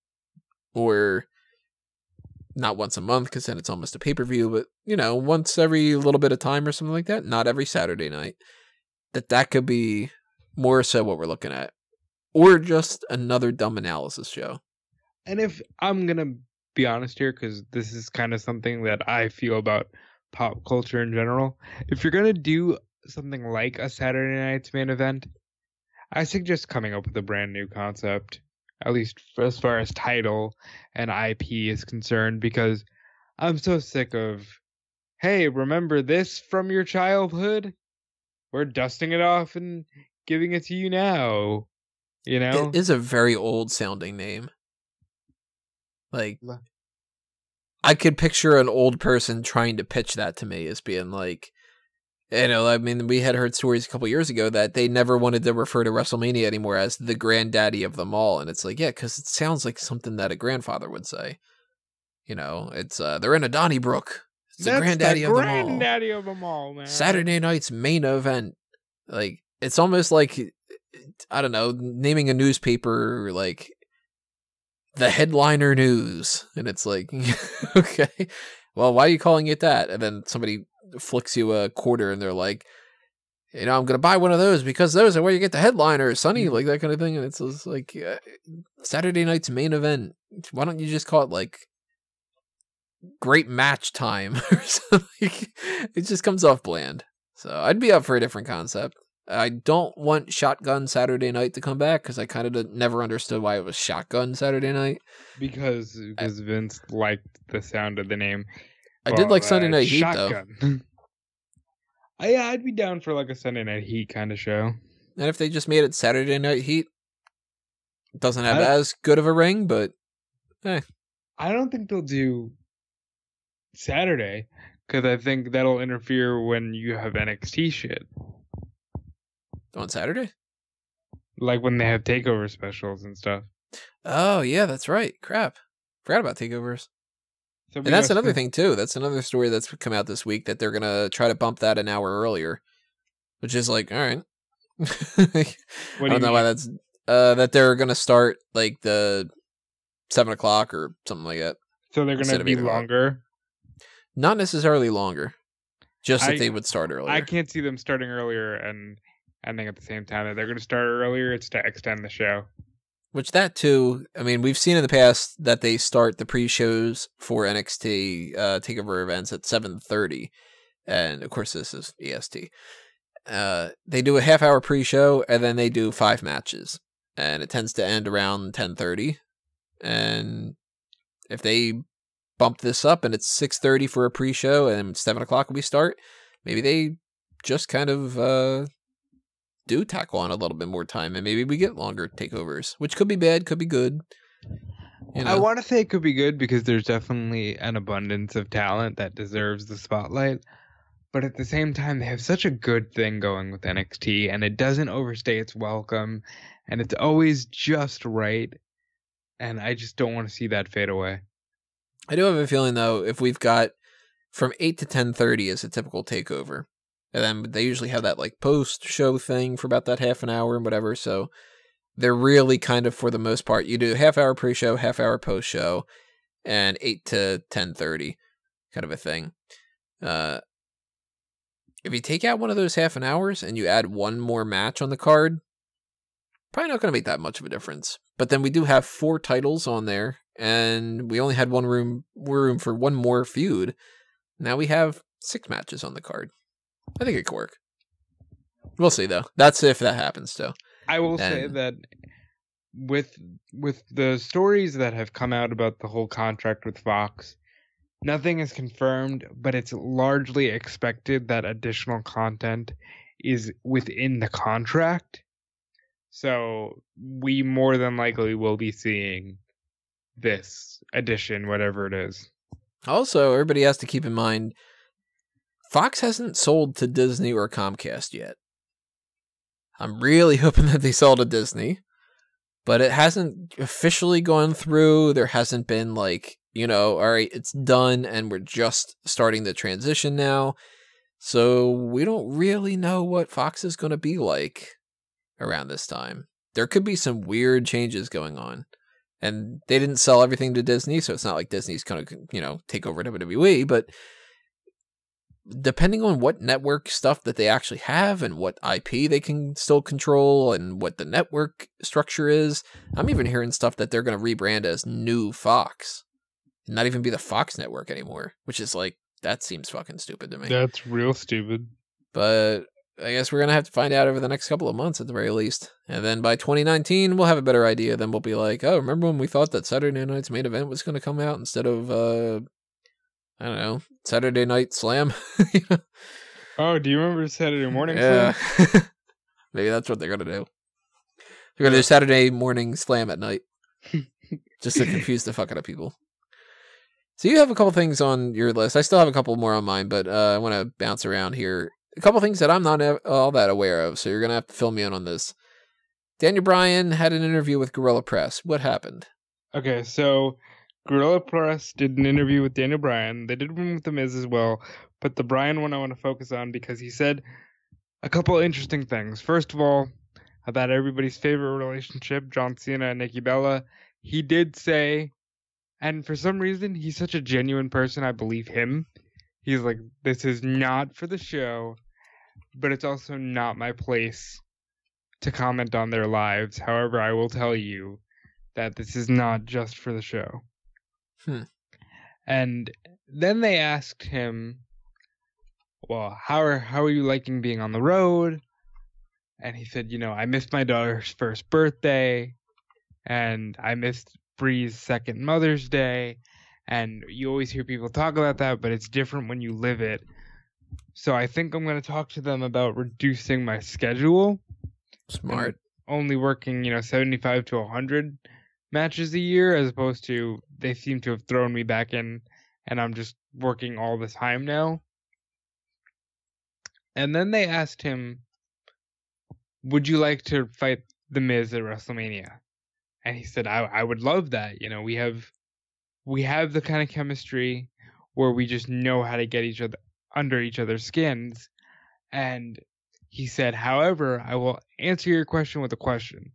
or not once a month, because then it's almost a pay-per-view, but, once every little bit of time or something like that, not every Saturday night, that could be more so what we're looking at. Or just another dumb analysis show. And if I'm going to be honest here, because this is kind of something that I feel about pop culture in general. If you're gonna do something like a Saturday Night's Main Event, I suggest coming up with a brand new concept, at least as far as title and IP is concerned, because I'm so sick of, hey, remember this from your childhood? We're dusting it off and giving it to you now. You know? It is a very old sounding name. Like, I could picture an old person trying to pitch that to me as being like, you know, I mean, we had heard stories a couple years ago that they never wanted to refer to WrestleMania anymore as the granddaddy of them all. And it's like, yeah, because it sounds like something that a grandfather would say. You know, it's, they're in a Donnybrook. It's the granddaddy of them all. Granddaddy of them all, man. Saturday night's main event. Like, it's almost like, I don't know, naming a newspaper, like, the Headliner News. And it's like, okay, well, why are you calling it that? And then somebody flicks you a quarter and they're like, you know, I'm going to buy one of those because those are where you get the headliners, Sonny, like that kind of thing. And it's just like, Saturday night's main event. Why don't you just call it like great match time or something? It just comes off bland. So I'd be up for a different concept. I don't want Shotgun Saturday Night to come back because I kind of never understood why it was Shotgun Saturday Night. Because Vince liked the sound of the name. I did like Sunday Night Heat, Shotgun. though. Yeah, I'd be down for like a Sunday Night Heat kind of show. And if they just made it Saturday Night Heat, it doesn't have as good of a ring, but I don't think they'll do Saturday because I think that'll interfere when you have NXT shit. On Saturday? Like when they have takeover specials and stuff. Oh, yeah, that's right. Crap. Forgot about takeovers. So and that's another thing, too. That's another story that's come out this week, that they're going to try to bump that an hour earlier. Which is like, all right. I don't know why that's... that they're going to start, like, the 7 o'clock or something like that. So they're going to be longer? Not necessarily longer. Just that they would start earlier. I can't see them starting earlier and ending at the same time. If they're going to start earlier, it's to extend the show. Which that too, I mean, we've seen in the past that they start the pre-shows for NXT takeover events at 7:30, and of course this is EST. They do a half-hour pre-show, and then they do 5 matches, and it tends to end around 10:30. And if they bump this up and it's 6:30 for a pre-show and 7 o'clock we start, maybe they just kind of do tackle on a little bit more time, and maybe we get longer takeovers, which could be bad, could be good. You know? I want to say it could be good because there's definitely an abundance of talent that deserves the spotlight. But at the same time, they have such a good thing going with NXT, and it doesn't overstay its welcome, and it's always just right. And I just don't want to see that fade away. I do have a feeling, though, if we've got from 8 to 10:30 as a typical takeover, and then they usually have that like post-show thing for about that half an hour and whatever. So they're really kind of, for the most part, you do half-hour pre-show, half-hour post-show, and 8 to 10:30 kind of a thing. If you take out one of those half an hours and you add one more match on the card, probably not going to make that much of a difference. But then we do have 4 titles on there, and we only had one room for one more feud. Now we have 6 matches on the card. I think it could work. We'll see, though. That's if that happens, though. I will say that with the stories that have come out about the whole contract with Fox, nothing is confirmed, but it's largely expected that additional content is within the contract. So we more than likely will be seeing this addition, whatever it is. Also, everybody has to keep in mind, Fox hasn't sold to Disney or Comcast yet. I'm really hoping that they sell to Disney, but it hasn't officially gone through. There hasn't been like, you know, all right, it's done and we're just starting the transition now. So we don't really know what Fox is going to be like around this time. There could be some weird changes going on. And they didn't sell everything to Disney, so it's not like Disney's going to, you know, take over WWE, but depending on what network stuff that they actually have and what IP they can still control and what the network structure is, I'm even hearing stuff that they're going to rebrand as New Fox. not even be the Fox network anymore, which is like, that seems fucking stupid to me. That's real stupid. But I guess we're going to have to find out over the next couple of months at the very least. And then by 2019, we'll have a better idea. Then we'll be like, oh, remember when we thought that Saturday night's main event was going to come out instead of, I don't know, Saturday Night Slam? Oh, do you remember Saturday Morning Yeah. Slam? Maybe that's what they're going to do. They're going to do Saturday Morning Slam at night. Just to confuse the fuck out of people. So you have a couple things on your list. I still have a couple more on mine, but I want to bounce around here. A couple things that I'm not all that aware of, so you're going to have to fill me in on this. Daniel Bryan had an interview with Gorilla Press. What happened? Okay, so Gorilla Press did an interview with Daniel Bryan. They did one with The Miz as well, but the Bryan one I want to focus on because he said a couple interesting things. First of all, about everybody's favorite relationship, John Cena and Nikki Bella. He did say, and for some reason, he's such a genuine person, I believe him. He's like, this is not for the show, but it's also not my place to comment on their lives. However, I will tell you that this is not just for the show. And then they asked him, well, how are you liking being on the road? And he said, I missed my daughter's first birthday, and I missed Bree's second Mother's Day, and you always hear people talk about that, but it's different when you live it. So I think I'm going to talk to them about reducing my schedule. Smart. Only working, 75 to 100 matches a year, as opposed to they seem to have thrown me back in, and I'm just working all the time now. And then they asked him, would you like to fight The Miz at WrestleMania? And he said, I would love that. We have the kind of chemistry where we just know how to get each other under each other's skins. And he said, however, I will answer your question with a question.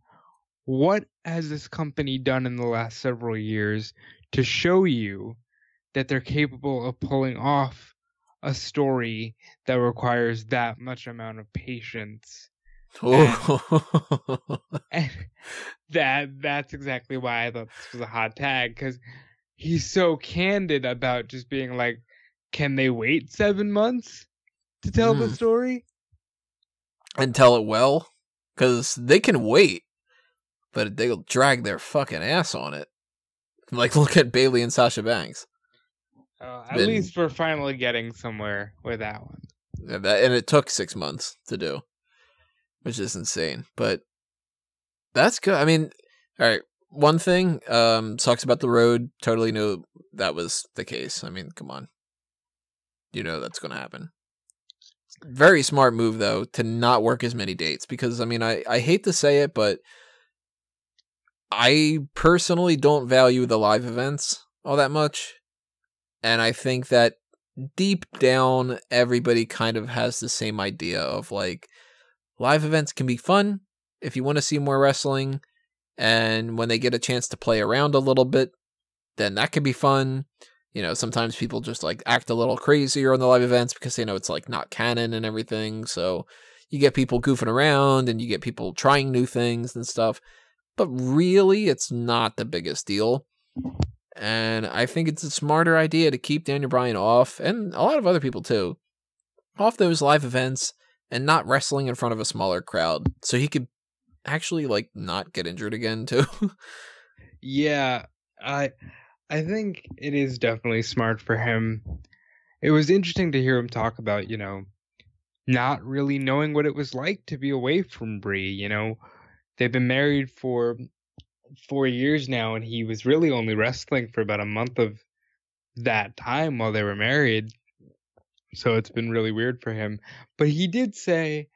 What has this company done in the last several years to show you that they're capable of pulling off a story that requires that much amount of patience? And that's exactly why I thought this was a hot tag, because he's so candid about just being like, can they wait 7 months to tell the story? And tell it well? Because they can wait, but they'll drag their fucking ass on it. Like, look at Bayley and Sasha Banks. At least we're finally getting somewhere with that one. And it took 6 months to do, which is insane. But that's good. I mean, all right. One thing, sucks about the road. Totally knew that was the case. I mean, come on. That's going to happen. Very smart move, though, to not work as many dates. Because, I mean, I hate to say it, but I personally don't value the live events all that much. And I think that deep down, everybody kind of has the same idea of, like, live events can be fun if you want to see more wrestling. And when they get a chance to play around a little bit, then that can be fun. Sometimes people just like act a little crazier on the live events because they know it's like not canon and everything. So you get people goofing around and you get people trying new things and stuff. But really, it's not the biggest deal. And I think it's a smarter idea to keep Daniel Bryan off, and a lot of other people too, off those live events and not wrestling in front of a smaller crowd so he could actually like not get injured again too. Yeah, I think it is definitely smart for him. It was interesting to hear him talk about, not really knowing what it was like to be away from Brie. They've been married for 4 years now, and he was really only wrestling for about a month of that time while they were married. So it's been really weird for him. But he did say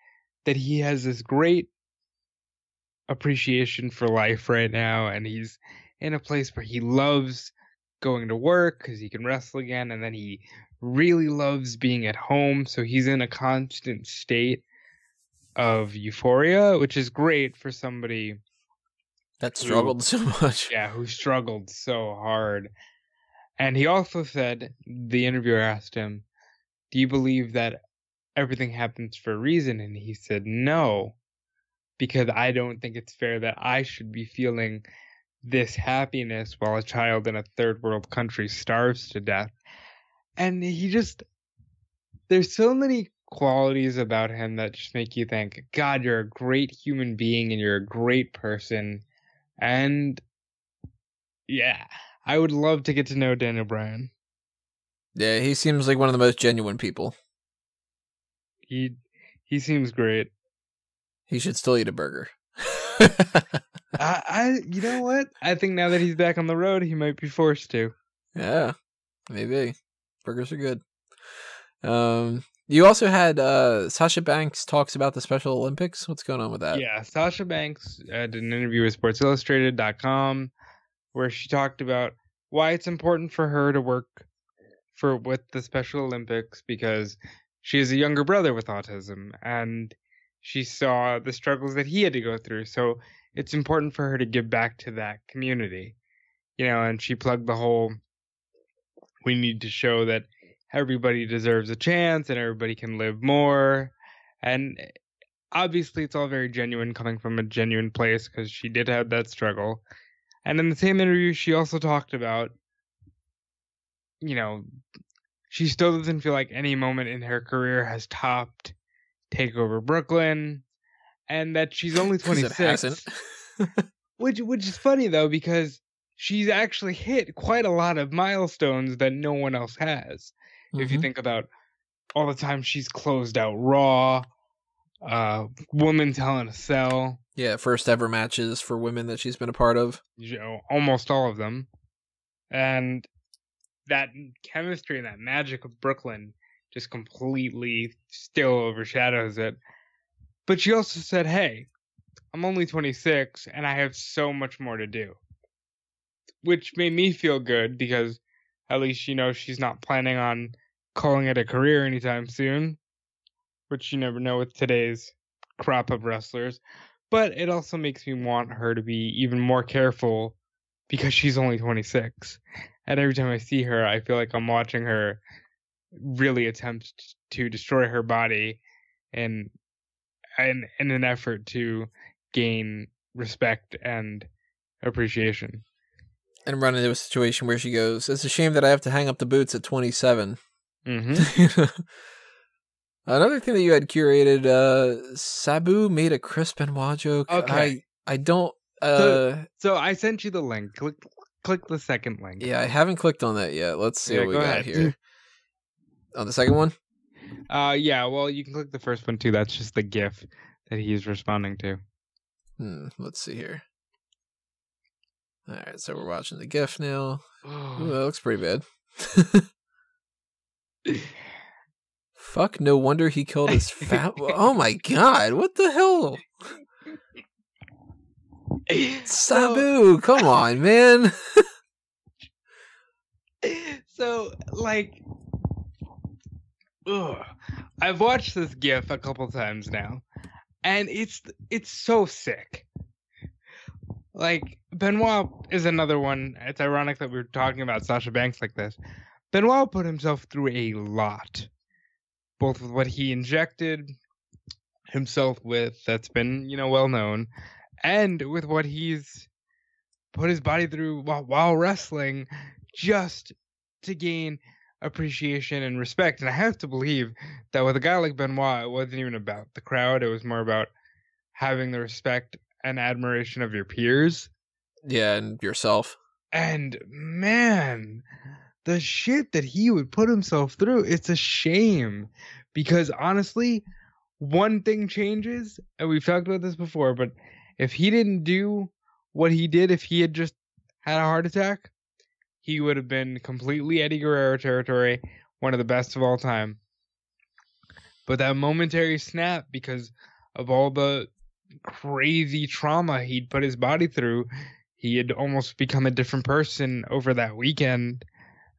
that he has this great appreciation for life right now, and he's in a place where he loves going to work because he can wrestle again, and then he really loves being at home, so he's in a constant state of euphoria, which is great for somebody that struggled so much. Yeah, who struggled so hard. And he also said, the interviewer asked him, do you believe that everything happens for a reason? And he said, no, because I don't think it's fair that I should be feeling this happiness while a child in a third world country starves to death. And there's so many qualities about him that just make you think, God, you're a great human being and you're a great person. And yeah, I would love to get to know Daniel Bryan. Yeah, he seems like one of the most genuine people. He seems great. He should still eat a burger. You know what? I think now that he's back on the road, he might be forced to. Yeah, maybe. Burgers are good. You also had Sasha Banks talks about the Special Olympics. What's going on with that? Yeah, Sasha Banks did an interview with SportsIllustrated.com where she talked about why it's important for her to work with the Special Olympics, because she has a younger brother with autism and she saw the struggles that he had to go through. So it's important for her to give back to that community, and she plugged the whole, we need to show that everybody deserves a chance and everybody can live more. And obviously it's all very genuine, coming from a genuine place, because she did have that struggle. And in the same interview, she also talked about, she still doesn't feel like any moment in her career has topped Takeover Brooklyn, and that she's only 26. It hasn't. which is funny though, because she's actually hit quite a lot of milestones that no one else has. Mm-hmm. If you think about all the time she's closed out Raw, Women's Hell in a Cell. Yeah, first ever matches for women that she's been a part of. Almost all of them. And that chemistry and that magic of Brooklyn just completely still overshadows it. But she also said, hey, I'm only 26 and I have so much more to do. Which made me feel good, because at least she's not planning on calling it a career anytime soon. Which you never know with today's crop of wrestlers. But it also makes me want her to be even more careful, because she's only 26. And every time I see her, I feel like I'm watching her really attempt to destroy her body in an effort to gain respect and appreciation. And run into a situation where she goes, it's a shame that I have to hang up the boots at 27. Mm-hmm. Another thing that you had curated, Sabu made a Chris Benoit joke. Okay. I don't... So I sent you the link. Click the second link. Yeah, I haven't clicked on that yet. Let's see what we got ahead. here. On the second one? Yeah, well, you can click the first one too. That's just the GIF that he's responding to. Let's see here. Alright, so we're watching the GIF now. Ooh, that looks pretty bad. Fuck, no wonder he killed his oh my god, what the hell? Sabu, come on, man. So, I've watched this GIF a couple times now, and it's so sick. Benoit is another one. It's ironic that we're talking about Sasha Banks like this. Benoit put himself through a lot, both with what he injected himself with, that's been, well known, and with what he's put his body through while wrestling, just to gain appreciation and respect. And I have to believe that with a guy like Benoit, it wasn't even about the crowd. It was more about having the respect and admiration of your peers. Yeah, and yourself. And man, the shit that he would put himself through, it's a shame. Because honestly, one thing changes, and we've talked about this before, but if he didn't do what he did, if he had just had a heart attack, he would have been completely Eddie Guerrero territory, one of the best of all time. But that momentary snap, because of all the crazy trauma he'd put his body through, he had almost become a different person over that weekend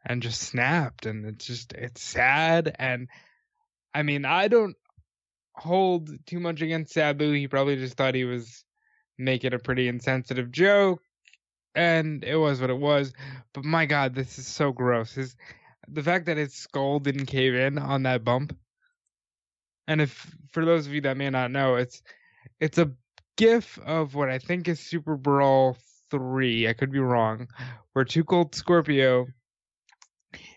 and just snapped. And it's sad. And I mean, I don't hold too much against Sabu. He probably just thought he was making a pretty insensitive joke, and it was what it was. But my God, this is so gross. The fact that his skull didn't cave in on that bump. And if, for those of you that may not know, it's a GIF of what I think is Super Brawl 3, I could be wrong, where Too Cold Scorpio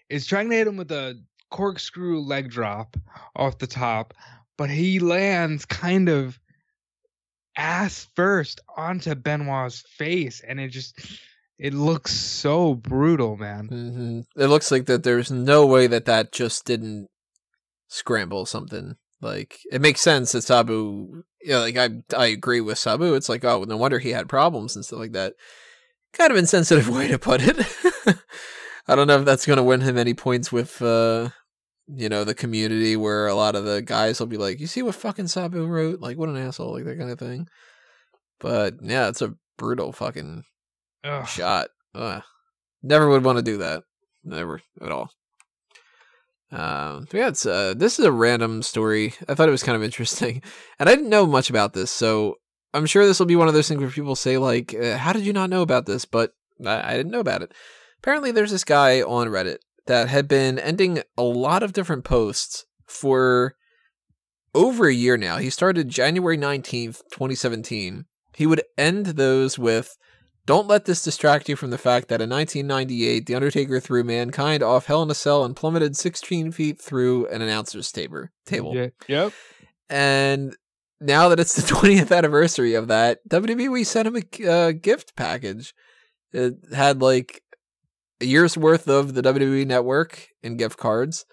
is trying to hit him with a corkscrew leg drop off the top, but he lands kind of ass first onto Benoit's face, and it looks so brutal, man. It looks like that there's no way that just didn't scramble something. Like, it makes sense that Sabu, like, I agree with Sabu. It's like, oh, no wonder he had problems and stuff like that. Kind of insensitive way to put it. I don't know if that's going to win him any points with, the community, where a lot of the guys will be like, you see what fucking Sabu wrote? Like, what an asshole, like that kind of thing. But, yeah, it's a brutal fucking shot. Never would want to do that. Never at all. Yeah, this is a random story. I thought it was kind of interesting, and I didn't know much about this, so I'm sure this will be one of those things where people say, like, how did you not know about this? But I didn't know about it. Apparently, there's this guy on Reddit that had been ending a lot of different posts for over a year now. He started January 19th, 2017. He would end those with, "Don't let this distract you from the fact that in 1998, The Undertaker threw Mankind off Hell in a Cell and plummeted 16 feet through an announcer's table." Yeah, yep. And now that it's the 20th anniversary of that, WWE sent him a gift package. It had like a year's worth of the WWE Network in gift cards,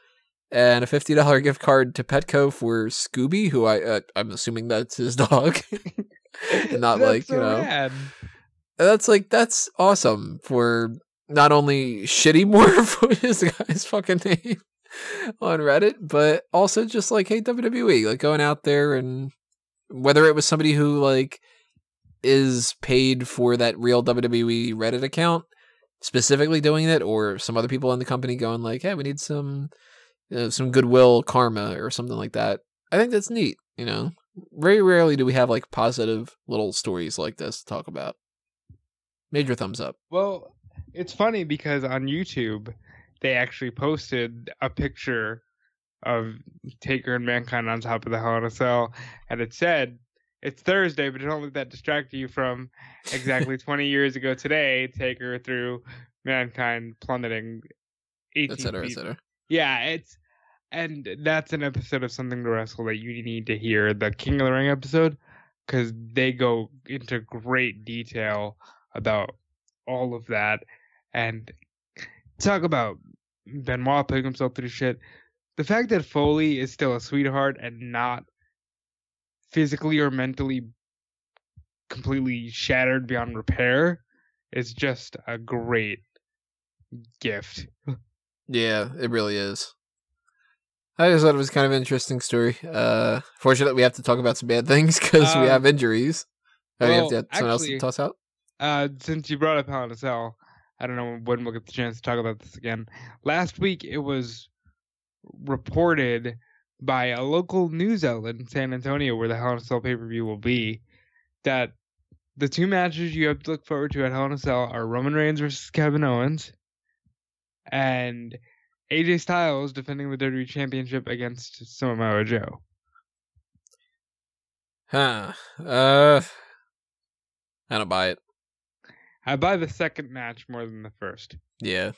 and a $50 gift card to Petco for Scooby, who I'm assuming that's his dog, and not That's like so rad. That's awesome for not only shittymorph, which is the guy's fucking name on Reddit, but also just like, hey, WWE, like going out there, and whether it was somebody who like is paid for that real WWE Reddit account specifically doing it, or some other people in the company going like, hey, we need some goodwill karma or something like that. I think that's neat. Very rarely do we have like positive little stories like this to talk about. Major thumbs up. Well, it's funny because on YouTube, they actually posted a picture of Taker and Mankind on top of the Hell in a Cell, and it said, "It's Thursday, but don't let that distract you from exactly 20 years ago today, Taker threw Mankind plummeting 18 feet." Et cetera. Yeah, and that's an episode of Something to Wrestle that you need to hear, the King of the Ring episode, because they go into great detail about all of that, and talk about Benoit putting himself through shit. The fact that Foley is still a sweetheart and not physically or mentally completely shattered beyond repair is just a great gift. Yeah, it really is. I just thought it was kind of an interesting story. Fortunately, we have to talk about some bad things because we have injuries. You have someone else to toss out? Since you brought up Hell in a Cell, I don't know when we'll get the chance to talk about this again. Last week, it was reported by a local news outlet in San Antonio, where the Hell in a Cell pay-per-view will be, that the two matches you have to look forward to at Hell in a Cell are Roman Reigns versus Kevin Owens, and AJ Styles defending the WWE Championship against Samoa Joe. I don't buy it. I buy the second match more than the first. Yeah.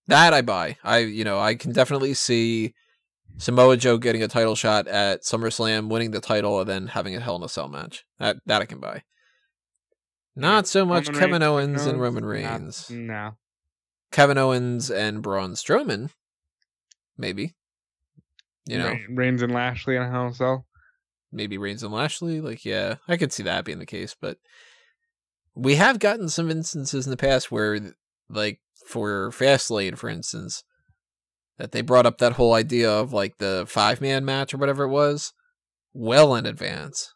That I buy. I can definitely see Samoa Joe getting a title shot at SummerSlam, winning the title, and then having a Hell in a Cell match. That I can buy. Not so much Kevin Owens and Roman Reigns. No. Kevin Owens and Braun Strowman, maybe. Reigns and Lashley in a Hell in a Cell. Maybe Reigns and Lashley. Like, yeah, I could see that being the case. But we have gotten some instances in the past where, like, for Fastlane, for instance, that they brought up that whole idea of, like, the 5-man match or whatever it was well in advance.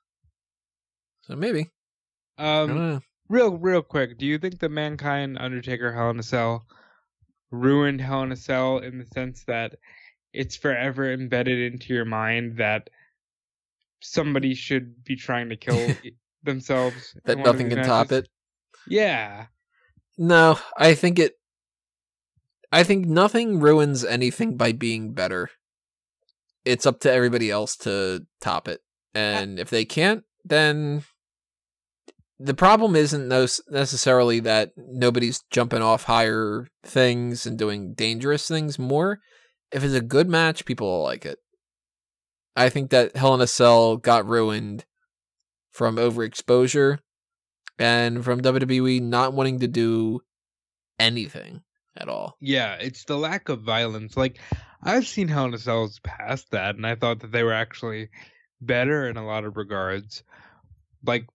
So maybe. I don't know. Real quick, do you think the Mankind Undertaker Hell in a Cell ruined Hell in a Cell in the sense that it's forever embedded into your mind that somebody should be trying to kill themselves? That nothing can top it? Yeah. No, I think nothing ruins anything by being better. It's up to everybody else to top it. And if they can't, then the problem isn't necessarily that nobody's jumping off higher things and doing dangerous things more. If it's a good match, people will like it. I think that Hell in a Cell got ruined from overexposure and from WWE not wanting to do anything at all. Yeah, it's the lack of violence. Like, I've seen Hell in a Cells past that, and I thought that they were actually better in a lot of regards. Like,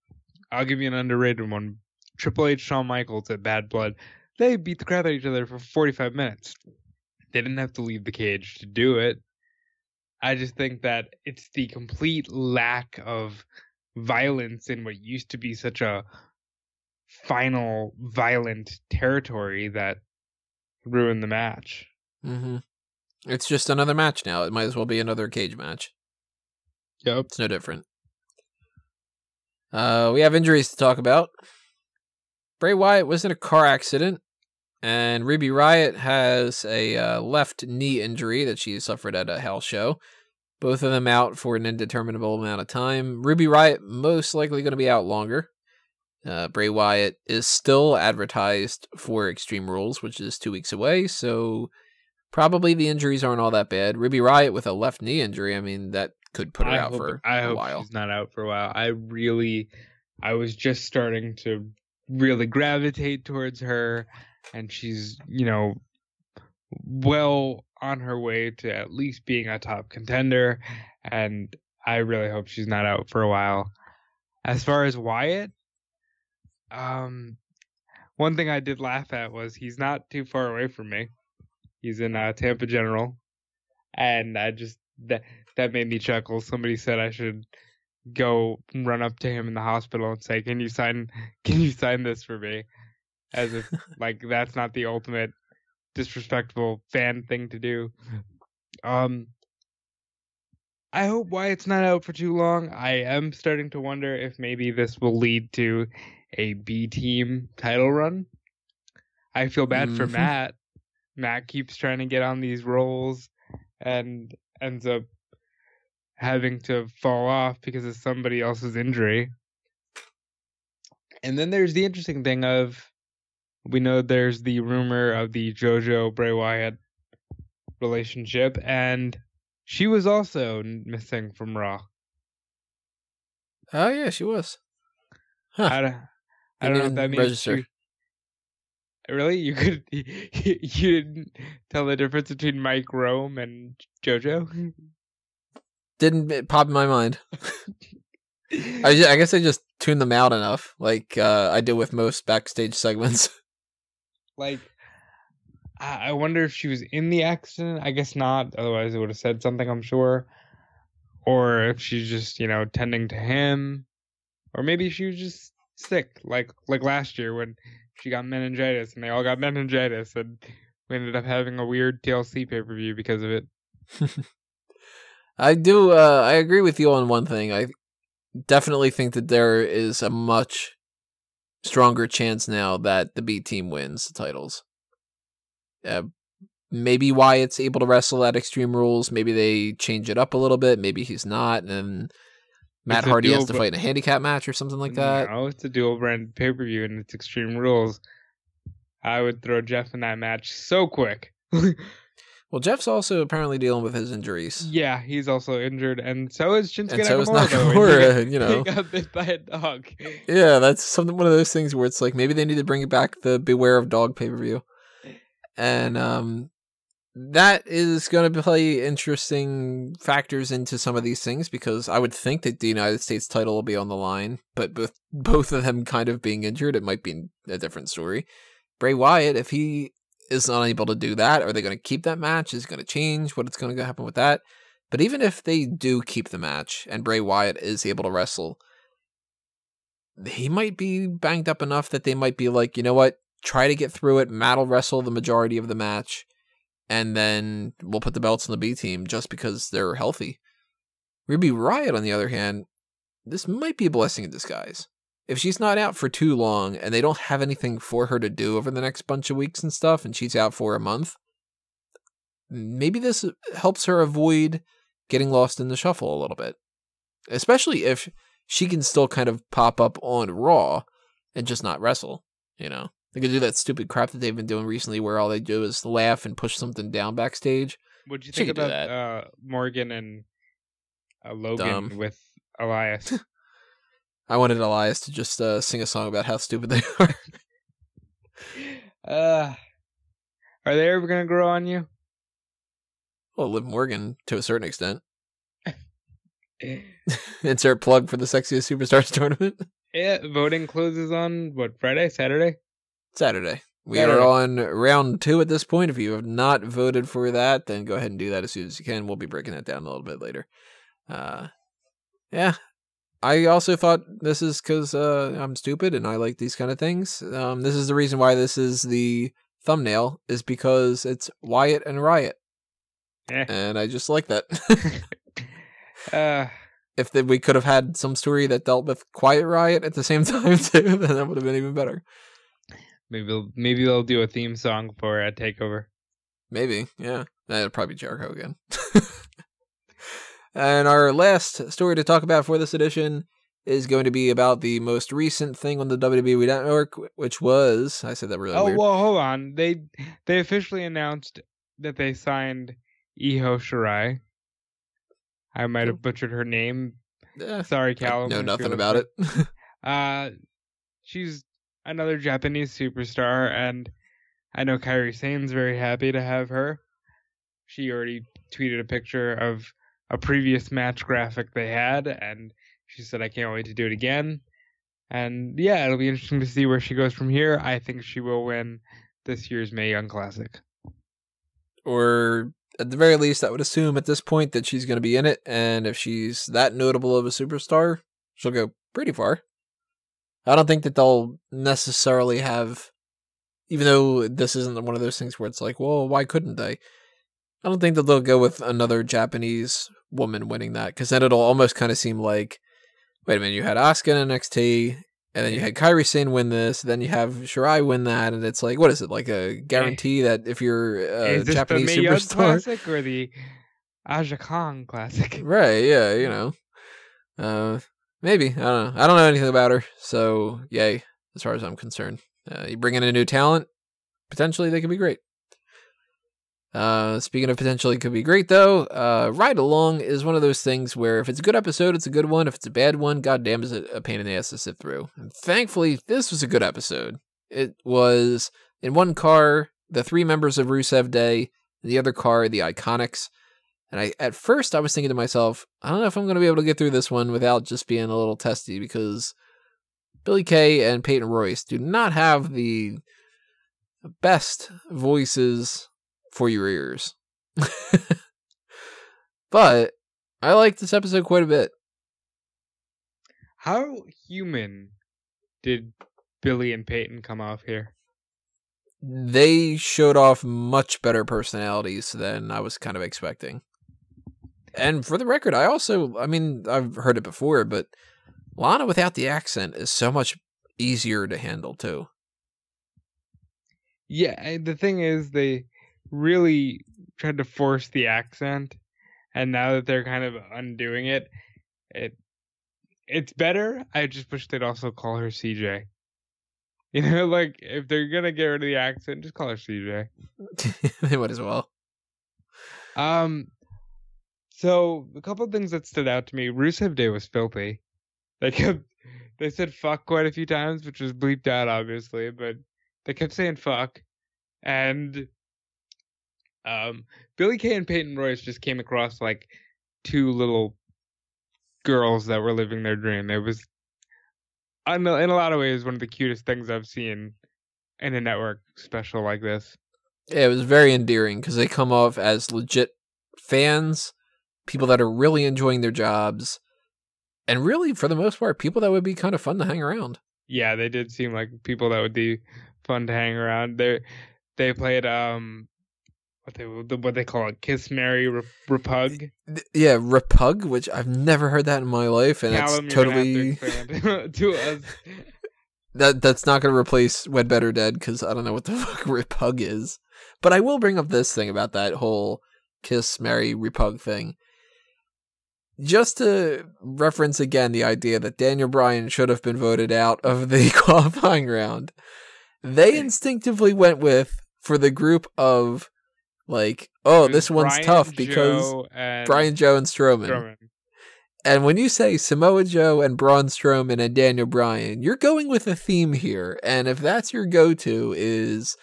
I'll give you an underrated one. Triple H, Shawn Michaels at Bad Blood. They beat the crap out of each other for 45 minutes. They didn't have to leave the cage to do it. I just think that it's the complete lack of violence in what used to be such a final violent territory that ruined the match. Mm-hmm. It's just another match now. It might as well be another cage match. Yep. It's no different. We have injuries to talk about. Bray Wyatt was in a car accident, and Ruby Riott has a left knee injury that she suffered at a house show. Both of them out for an indeterminable amount of time. Ruby Riott most likely going to be out longer. Bray Wyatt is still advertised for Extreme Rules, which is 2 weeks away, so probably the injuries aren't all that bad. Ruby Riott with a left knee injury, I mean, that could put her out for a while. I hope she's not out for a while. I was just starting to really gravitate towards her, and she's, well on her way to at least being a top contender, and I really hope she's not out for a while. As far as Wyatt, one thing I did laugh at was he's not too far away from me. He's in Tampa General, and I just that made me chuckle. Somebody said I should go run up to him in the hospital and say, "Can you sign this for me?" As if like that's not the ultimate disrespectful fan thing to do. I hope Wyatt's not out for too long. I am starting to wonder if maybe this will lead to a B team title run. I feel bad for Matt. Matt keeps trying to get on these roles and ends up having to fall off because of somebody else's injury. And then there's the interesting thing of, we know there's the rumor of the JoJo Bray Wyatt relationship, and she was also missing from Raw. Oh yeah, she was. Huh. I don't know if that means register. Really? You didn't tell the difference between Mike Rome and JoJo? Didn't pop in my mind. I guess I just tuned them out enough, like I did with most backstage segments. Like, I wonder if she was in the accident. I guess not. Otherwise, it would have said something, I'm sure. Or if she's just, tending to him. Or maybe she was just sick, like last year when she got meningitis, and they all got meningitis, and we ended up having a weird TLC pay-per-view because of it. I agree with you on one thing. I definitely think that there is a much stronger chance now that the B team wins the titles. Maybe Wyatt's able to wrestle at Extreme Rules. Maybe they change it up a little bit. Maybe he's not, and Matt Hardy has to fight in a handicap match or something like that. No, it's a dual brand pay-per-view and it's Extreme Rules. I would throw Jeff in that match so quick. Well, Jeff's also apparently dealing with his injuries. Yeah, he's also injured, and so is Shinsuke and so Nakamura. Is Nakamura, He got bit by a dog. Yeah, that's one of those things where it's like maybe they need to bring back the Beware of Dog pay-per-view. And that is going to play interesting factors into some of these things, because I would think that the United States title will be on the line, but with both of them kind of being injured, it might be a different story. Bray Wyatt, if he is unable to do that, are they going to keep that match? Is it going to change? What's going to happen with that? But even if they do keep the match and Bray Wyatt is able to wrestle, he might be banged up enough that they might be like, you know what? Try to get through it. Matt will wrestle the majority of the match, and then we'll put the belts on the B team just because they're healthy. Ruby Riott, on the other hand, this might be a blessing in disguise. If she's not out for too long and they don't have anything for her to do over the next bunch of weeks and stuff, and she's out for a month, maybe this helps her avoid getting lost in the shuffle a little bit. Especially if she can still kind of pop up on Raw and just not wrestle. You know, they could do that stupid crap that they've been doing recently, where all they do is laugh and push something down backstage. What'd you She think could do about Morgan and Logan Dumb. with Elias? I wanted Elias to just sing a song about how stupid they are. Are they ever gonna grow on you? Well, Liv Morgan to a certain extent. Insert plug for the Sexiest Superstars tournament. Yeah, voting closes on what, Friday, Saturday? Saturday. We Saturday. are on round 2 at this point. If you have not voted for that, then go ahead and do that as soon as you can. We'll be breaking that down a little bit later. Yeah. I also thought this is because I'm stupid and I like these kind of things. This is the reason why this is the thumbnail, is because it's Wyatt and Riott. And I just like that. If we could have had some story that dealt with Quiet Riot at the same time too, then that would have been even better. Maybe they'll do a theme song for a takeover. Maybe, yeah. That'd probably be Jericho again. And our last story to talk about for this edition is going to be about the most recent thing on the WWE Network, which was, I said that really weird. Oh, well, hold on. They officially announced that they signed Io Shirai. I might have butchered her name. Sorry, Callum. I know nothing about it. She's another Japanese superstar, and I know Kairi Sane's very happy to have her. She already tweeted a picture of a previous match graphic they had, and she said, I can't wait to do it again. And yeah, it'll be interesting to see where she goes from here. I think she will win this year's Mae Young Classic. Or at the very least, I would assume at this point that she's going to be in it, and if she's that notable of a superstar, she'll go pretty far. I don't think that they'll necessarily have, even though this isn't one of those things where it's like, well, why couldn't they? I don't think that they'll go with another Japanese woman winning that, because then it'll almost kind of seem like, wait a minute, you had Asuka in NXT, and then you had Kairi Sane win this, then you have Shirai win that, and it's like, what is it, like a guarantee that if you're a Japanese superstar? Is this the Mae Young superstar? Classic or the Aja Kong Classic? Right, yeah, you know. Maybe, I don't know. I don't know anything about her, so yay, as far as I'm concerned. You bring in a new talent, potentially they could be great. Speaking of potentially could be great, though, Ride Along is one of those things where if it's a good episode, it's a good one. If it's a bad one, goddamn, is it a pain in the ass to sit through. And thankfully, this was a good episode. It was, in one car, the 3 members of Rusev Day, in the other car, the Iconics. And at first, I was thinking to myself, I don't know if I'm going to be able to get through this one without just being a little testy, because Billy Kay and Peyton Royce do not have the best voices for your ears. But I like this episode quite a bit. How human did Billy and Peyton come off here? They showed off much better personalities than I was kind of expecting. And for the record, I mean, I've heard it before, but Lana without the accent is so much easier to handle too. Yeah, the thing is, they really tried to force the accent, and now that they're kind of undoing it, it's better. I just wish they'd also call her CJ. You know, like, if they're gonna get rid of the accent, just call her CJ. They might as well. So a couple of things that stood out to me. Rusev Day was filthy. They said fuck quite a few times, which was bleeped out, obviously, but they kept saying fuck. And Billy Kay and Peyton Royce just came across like 2 little girls that were living their dream. It was, in a lot of ways, one of the cutest things I've seen in a network special like this. Yeah, it was very endearing because they come off as legit fans, people that are really enjoying their jobs, and really, for the most part, people that would be kind of fun to hang around. Yeah, they did seem like people that would be fun to hang around. They played what they call it, Kiss Mary Repug. Yeah, Repug, which I've never heard that in my life, and Callum, it's totally you're gonna have to explain to us. That's not going to replace Wed Better Dead, because I don't know what the fuck Repug is. But I will bring up this thing about that whole Kiss Mary Repug thing. just to reference again the idea that Daniel Bryan should have been voted out of the qualifying round, they instinctively went for the group of, like, oh, this one's Bryan, tough because Joe, and Bryan, Joe, and Strowman. And when you say Samoa Joe and Braun Strowman and Daniel Bryan, you're going with a theme here. And if that's your go-to is,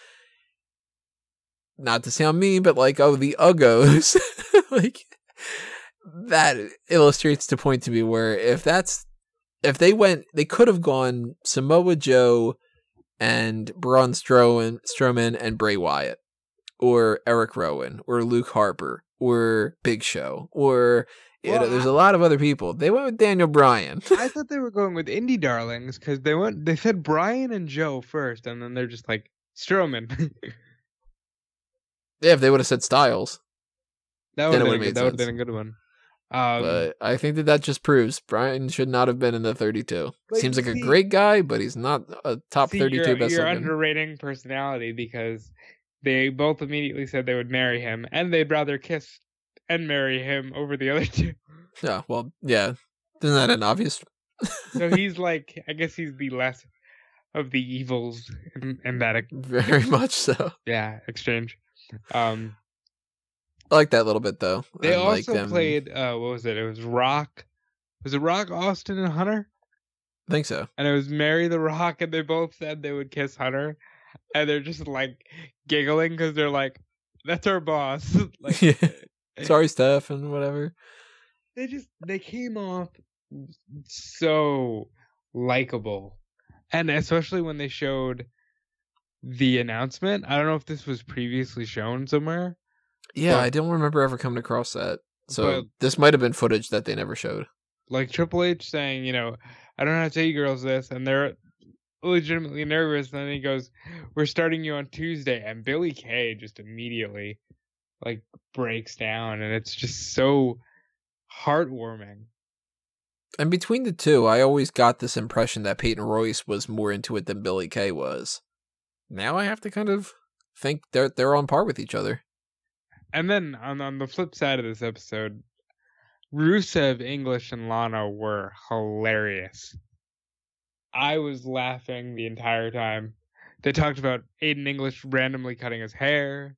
not to sound mean, but like, oh, the Uggos, like, that illustrates the point to me where if they could have gone Samoa Joe and Braun Strowman and Bray Wyatt, or Eric Rowan, or Luke Harper, or Big Show, or... there's a lot of other people. They went with Daniel Bryan. I thought they were going with indie darlings because they said Bryan and Joe first, and then they're just like Strowman. Yeah, if they would have said Styles, that would have been a good one. But I think that just proves Bryan should not have been in the 32. Seems like a great guy, but he's not a top 32 best. You're underrating personality because they both immediately said they would marry him, and they'd rather kiss and marry him over the other two. Yeah, well, yeah. Isn't that an obvious? So he's like, I guess he's the less of the evils in that. Very much so. Yeah, exchange. I like that little bit, though. They also played, what was it? It was Rock. Was it Rock, Austin, and Hunter? I think so. And it was Marry the Rock, and they both said they would kiss Hunter. And they're just, like, giggling because they're like, that's our boss. Like, yeah. Sorry, Steph, and whatever. They came off so likable. And especially when they showed the announcement. I don't know if this was previously shown somewhere. Yeah, I don't remember ever coming across that. So this might have been footage that they never showed. Like Triple H saying, I don't know how to tell you girls this, and they're legitimately nervous. And then he goes, we're starting you on Tuesday. And Billy Kay just immediately breaks down, and it's just so heartwarming. And between the two, I always got this impression that Peyton Royce was more into it than Billy Kay was. Now I have to kind of think they're on par with each other. And then on the flip side of this episode, Rusev, English, and Lana were hilarious. I was laughing the entire time. They talked about Aiden English randomly cutting his hair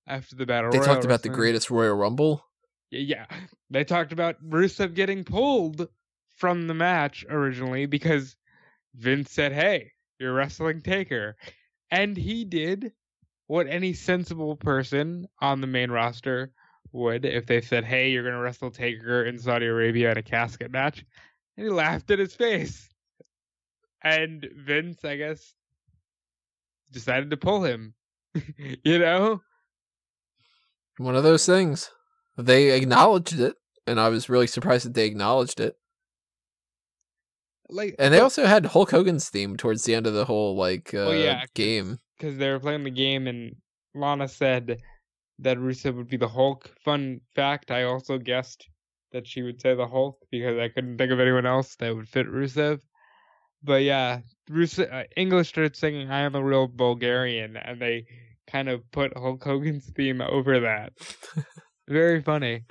after the battle royal. They talked about the greatest Royal Rumble. Yeah. They talked about Rusev getting pulled from the match originally because Vince said, hey, you're wrestling Taker. And he did what any sensible person on the main roster would if they said, hey, you're going to wrestle Taker in Saudi Arabia in a casket match. And he laughed in his face. And Vince, I guess, decided to pull him. One of those things. They acknowledged it, and I was really surprised that they acknowledged it. And they also had Hulk Hogan's theme towards the end of the whole game. Because they were playing the game, and Lana said that Rusev would be the Hulk. Fun fact, I also guessed that she would say the Hulk because I couldn't think of anyone else that would fit Rusev. But yeah, English started singing I Am a Real Bulgarian, and they kind of put Hulk Hogan's theme over that. Very funny.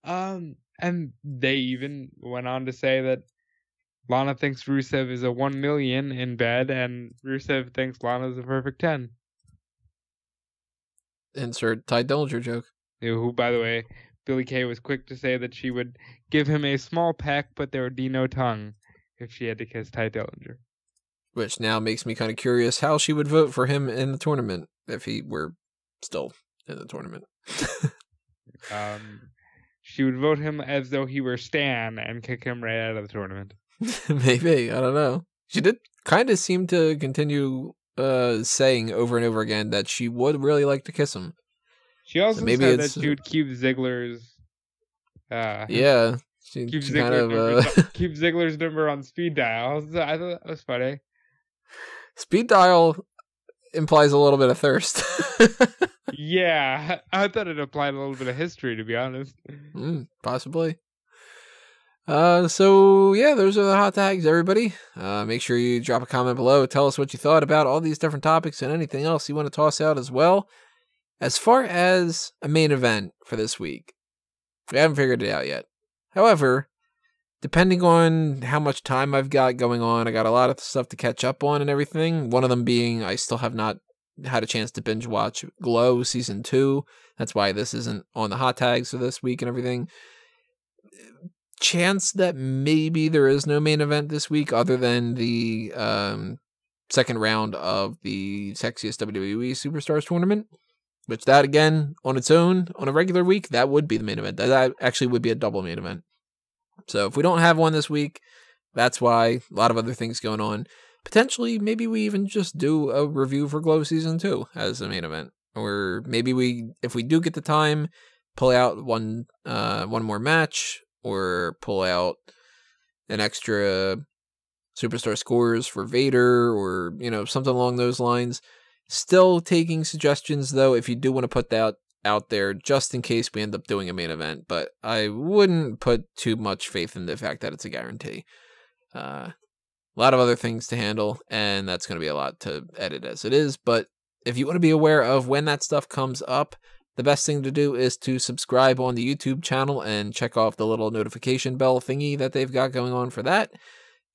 And they even went on to say that Lana thinks Rusev is a 1 million in bed, and Rusev thinks Lana's a perfect 10. Insert Ty Dillinger joke. Who, by the way, Billy Kay was quick to say that she would give him a small peck, but there would be no tongue if she had to kiss Ty Dillinger. Which now makes me kind of curious how she would vote for him in the tournament if he were still in the tournament. She would vote him as though he were Stan and kick him right out of the tournament. Maybe, I don't know. She did kind of seem to continue saying over and over again that she would really like to kiss him. She also said that she would keep Ziggler's yeah, keep Ziggler's number on speed dial. I thought that was funny. Speed dial implies a little bit of thirst. Yeah, I thought it applied a little bit of history, to be honest. Possibly. So yeah, those are the hot tags, everybody. Make sure you drop a comment below. Tell us what you thought about all these different topics and anything else you want to toss out as well. As far as a main event for this week, we haven't figured it out yet. However, depending on how much time I've got going on, I got a lot of stuff to catch up on and everything. One of them being I still have not had a chance to binge watch Glow Season 2. That's why this isn't on the hot tags for this week and everything. Chance that maybe there is no main event this week other than the second round of the Sexiest WWE Superstars Tournament, which that, again, on its own, on a regular week, that would be the main event. That actually would be a double main event. So if we don't have one this week, that's why. A lot of other things going on. Potentially, maybe we even just do a review for Glow Season 2 as a main event. Or maybe if we do get the time, pull out one more match, or pull out an extra Superstar Scores for Vader, or, something along those lines. Still taking suggestions, though, if you do want to put that out there, just in case we end up doing a main event. But I wouldn't put too much faith in the fact that it's a guarantee. A lot of other things to handle, and that's going to be a lot to edit as it is. But if you want to be aware of when that stuff comes up, the best thing to do is to subscribe on the YouTube channel and check off the little notification bell thingy that they've got going on for that.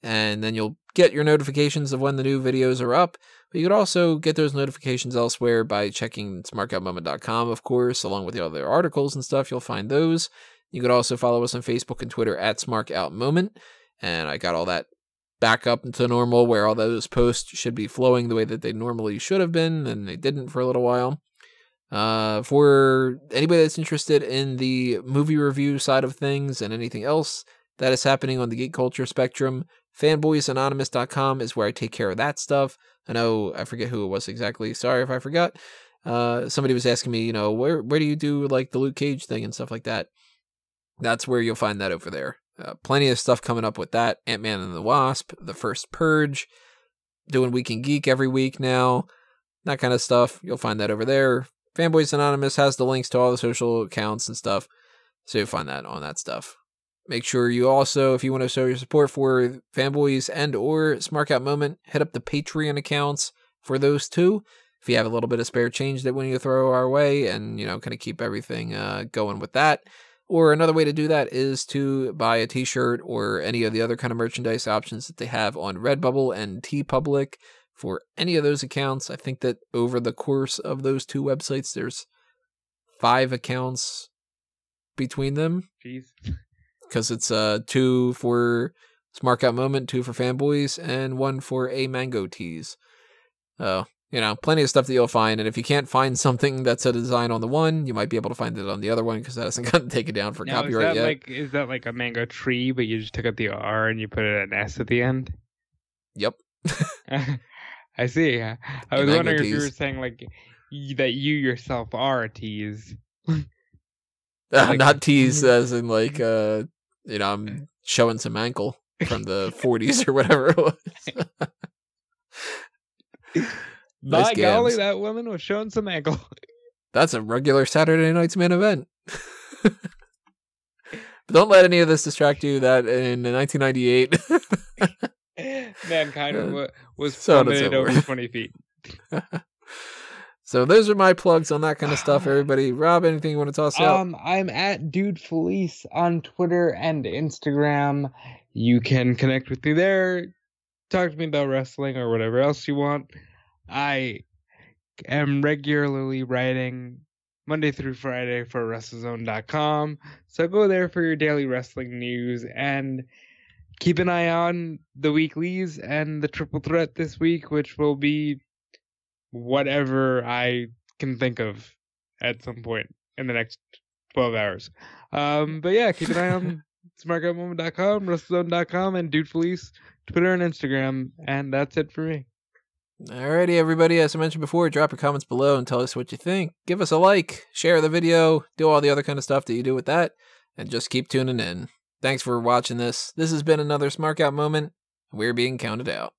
And then you'll get your notifications of when the new videos are up. But you could also get those notifications elsewhere by checking smarkoutmoment.com, of course, along with the other articles and stuff. You'll find those. You could also follow us on Facebook and Twitter at smarkoutmoment. And I got all that back up into normal, where all those posts should be flowing the way that they normally should have been, and they didn't for a little while. For anybody that's interested in the movie review side of things and anything else that is happening on the geek culture spectrum, fanboysanonymous.com is where I take care of that stuff. I forget who it was exactly. Sorry if I forgot. Somebody was asking me, where do you do like the Luke Cage thing and stuff like that? That's where you'll find that over there. Plenty of stuff coming up with that. Ant-Man and the Wasp, The First Purge, doing Week in Geek every week now. That kind of stuff. You'll find that over there. Fanboys Anonymous has the links to all the social accounts and stuff. So you'll find that on that stuff. Make sure you also, if you want to show your support for Fanboys and or Smark Out Moment, hit up the Patreon accounts for those two. If you have a little bit of spare change that when you throw our way, and, kind of keep everything going with that. Or another way to do that is to buy a t-shirt or any of the other kind of merchandise options that they have on Redbubble and TeePublic for any of those accounts. I think that over the course of those two websites, there's 5 accounts between them. Jeez. Because it's 2 for Smark Out Moment, 2 for Fanboys, and 1 for A Mango Tees. Plenty of stuff that you'll find. And if you can't find something that's a design on the one, you might be able to find it on the other one, because that hasn't gotten taken down for copyright yet. Is that like a mango tree, but you just took out the R and you put an S at the end? Yep. I see. I was wondering if you were saying like that you yourself are a tease. Not tease as in like, I'm showing some ankle from the 40s or whatever it was. By golly, that woman was showing some ankle. That's a regular Saturday night's main event. But don't let any of this distract you that in 1998... mankind was plummeted over 20 feet. So those are my plugs on that kind of stuff, everybody. Rob, anything you want to toss out? I'm at Dude Felice on Twitter and Instagram. You can connect with me there. Talk to me about wrestling or whatever else you want. I am regularly writing Monday through Friday for WrestleZone.com. So go there for your daily wrestling news, and keep an eye on the weeklies and the triple threat this week, which will be whatever I can think of at some point in the next 12 hours. But yeah, keep an eye on smarkoutmoment.com, WrestleZone.com, and Dude Felice, Twitter and Instagram. And that's it for me. Alrighty, everybody. As I mentioned before, drop your comments below and tell us what you think. Give us a like, share the video, do all the other kind of stuff that you do with that, and just keep tuning in. Thanks for watching this. This has been another Smark Out Moment. We're being counted out.